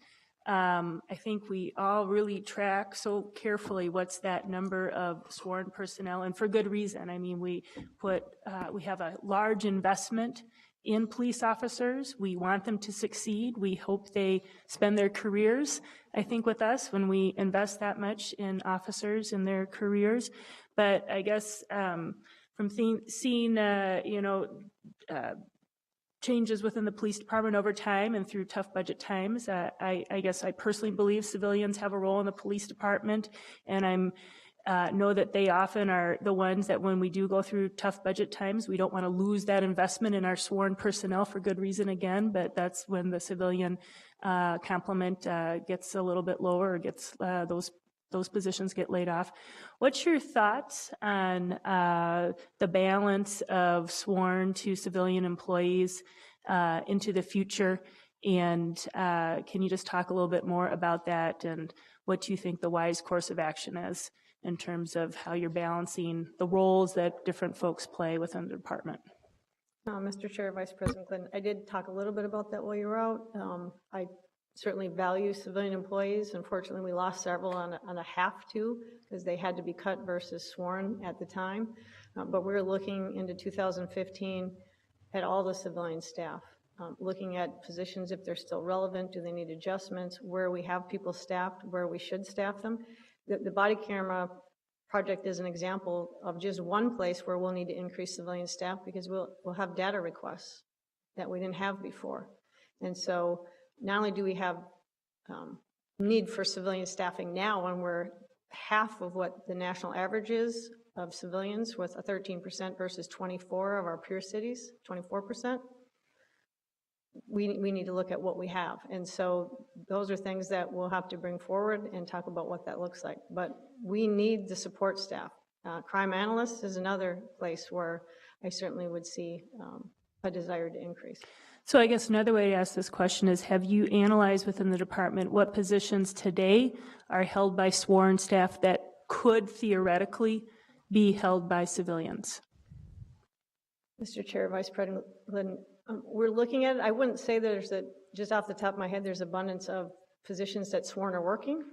I think we all really track so carefully what's that number of sworn personnel, and for good reason. I mean, we have a large investment in police officers. We want them to succeed. We hope they spend their careers, I think, with us when we invest that much in officers in their careers. But I guess from seeing, changes within the police department over time and through tough budget times, I guess I personally believe civilians have a role in the police department, and I'm know that they often are the ones that when we do go through tough budget times, we don't want to lose that investment in our sworn personnel for good reason again, but that's when the civilian complement gets a little bit lower, or gets those positions get laid off. What's your thoughts on the balance of sworn to civilian employees into the future? And can you just talk a little bit more about that, and what do you think the wise course of action is in terms of how you're balancing the roles that different folks play within the department? Mr. Chair, Vice President Glidden, I did talk a little bit about that while you were out. I certainly value civilian employees. Unfortunately, we lost several on a have to, because they had to be cut versus sworn at the time. But we're looking into 2015 at all the civilian staff, looking at positions, if they're still relevant, do they need adjustments, where we have people staffed, where we should staff them. The body camera project is an example of just one place where we'll need to increase civilian staff, because we'll have data requests that we didn't have before. And so not only do we have need for civilian staffing now, when we're half of what the national average is of civilians, with a 13% versus 24 of our peer cities, 24%, we need to look at what we have. And so those are things that we'll have to bring forward and talk about what that looks like. But we need the support staff. Crime analysts is another place where I certainly would see a desire to increase. So I guess another way to ask this question is, have you analyzed within the department what positions today are held by sworn staff that could theoretically be held by civilians? Mr. Chair, Vice President Glidden, we're looking at it. I wouldn't say there's just off the top of my head, there's abundance of positions that sworn are working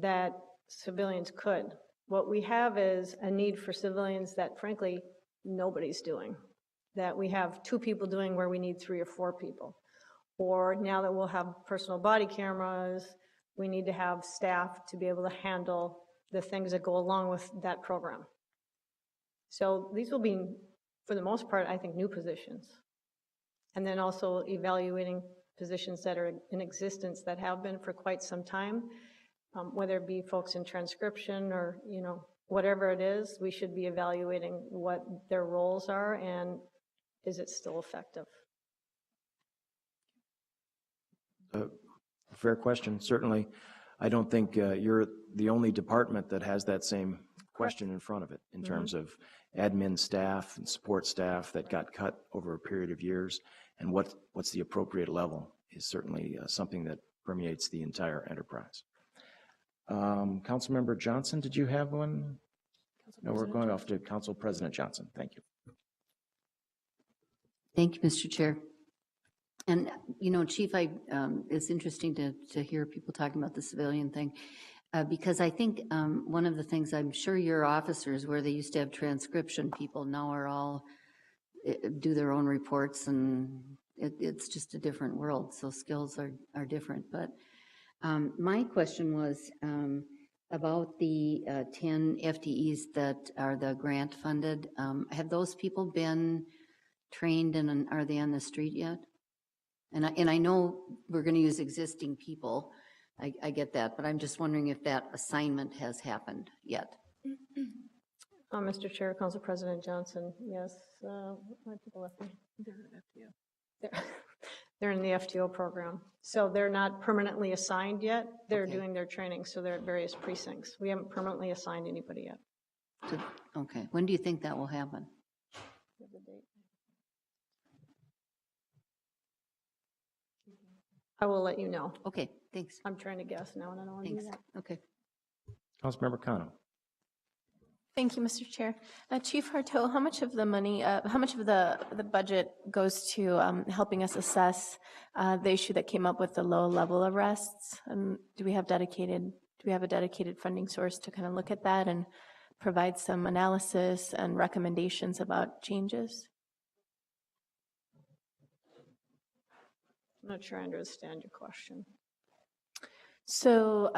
that civilians could. What we have is a need for civilians that frankly nobody's doing, that we have 2 people doing where we need 3 or 4 people. Or now that we'll have personal body cameras, we need to have staff to be able to handle the things that go along with that program. So these will be, for the most part, I think, new positions. And then also evaluating positions that are in existence that have been for quite some time, whether it be folks in transcription or, whatever it is, we should be evaluating what their roles are and is it still effective? Fair question. Certainly, I don't think you're the only department that has that same question in front of it in terms of admin staff and support staff that got cut over a period of years, and what's the appropriate level is certainly something that permeates the entire enterprise. Councilmember Johnson, did you have one? No, we're going off to Council President Johnson. Thank you. Thank you, Mr. Chair. And, you know, Chief, it's interesting to hear people talking about the civilian thing, because I think one of the things, I'm sure your officers, where they used to have transcription people, now are all do their own reports, and it's just a different world, so skills are different. But my question was about the 10 FTEs that are the grant funded. Have those people been trained, and are they on the street yet? And I know we're going to use existing people. I get that, but I'm just wondering if that assignment has happened yet. Mr. Chair, Council President Johnson, yes. My people left me. They're in the FTO program. So they're not permanently assigned yet. They're doing their training, so they're at various precincts. We haven't permanently assigned anybody yet. Okay. When do you think that will happen? I will let you know. Okay, thanks. I'm trying to guess now, and I don't want to do Thanks. that. Okay. Councilmember Kano. Thank you, Mr. Chair. Chief Harteau, how much of the money, how much of the budget goes to helping us assess the issue that came up with the low-level arrests? Do we have a dedicated funding source to kind of look at that and provide some analysis and recommendations about changes? I'm not sure I understand your question. So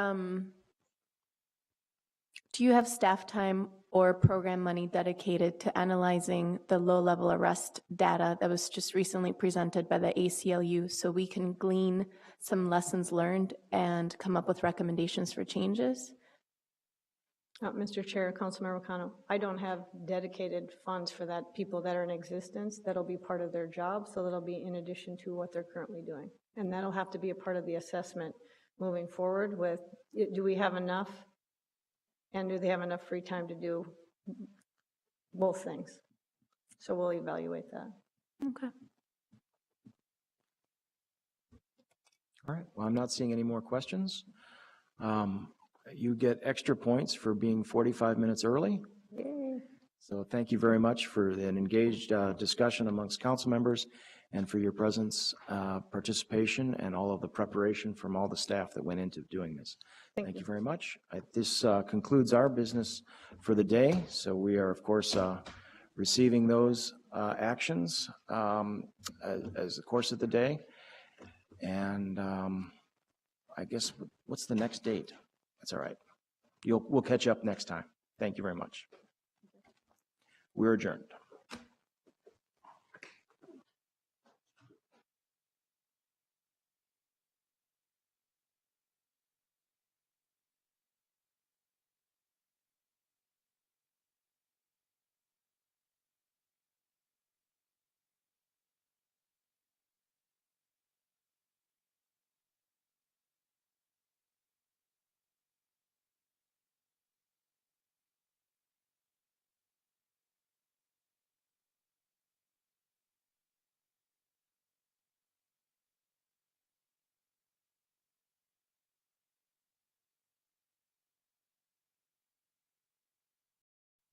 do you have staff time or program money dedicated to analyzing the low-level arrest data that was just recently presented by the ACLU, so we can glean some lessons learned and come up with recommendations for changes? Mr. Chair, Councilmember Kano, I don't have dedicated funds for that, people that are in existence. That'll be part of their job, so that'll be in addition to what they're currently doing. And that'll have to be a part of the assessment moving forward with, do we have enough? And do they have enough free time to do both things? So we'll evaluate that. Okay. All right. Well, I'm not seeing any more questions. You get extra points for being 45 minutes early. Yay. So thank you very much for an engaged discussion amongst council members and for your presence, participation, and all of the preparation from all the staff that went into doing this. Thank you very much. This concludes our business for the day. So we are, of course, receiving those actions as the course of the day. And I guess, what's the next date? That's all right. We'll catch up next time. Thank you very much. We're adjourned.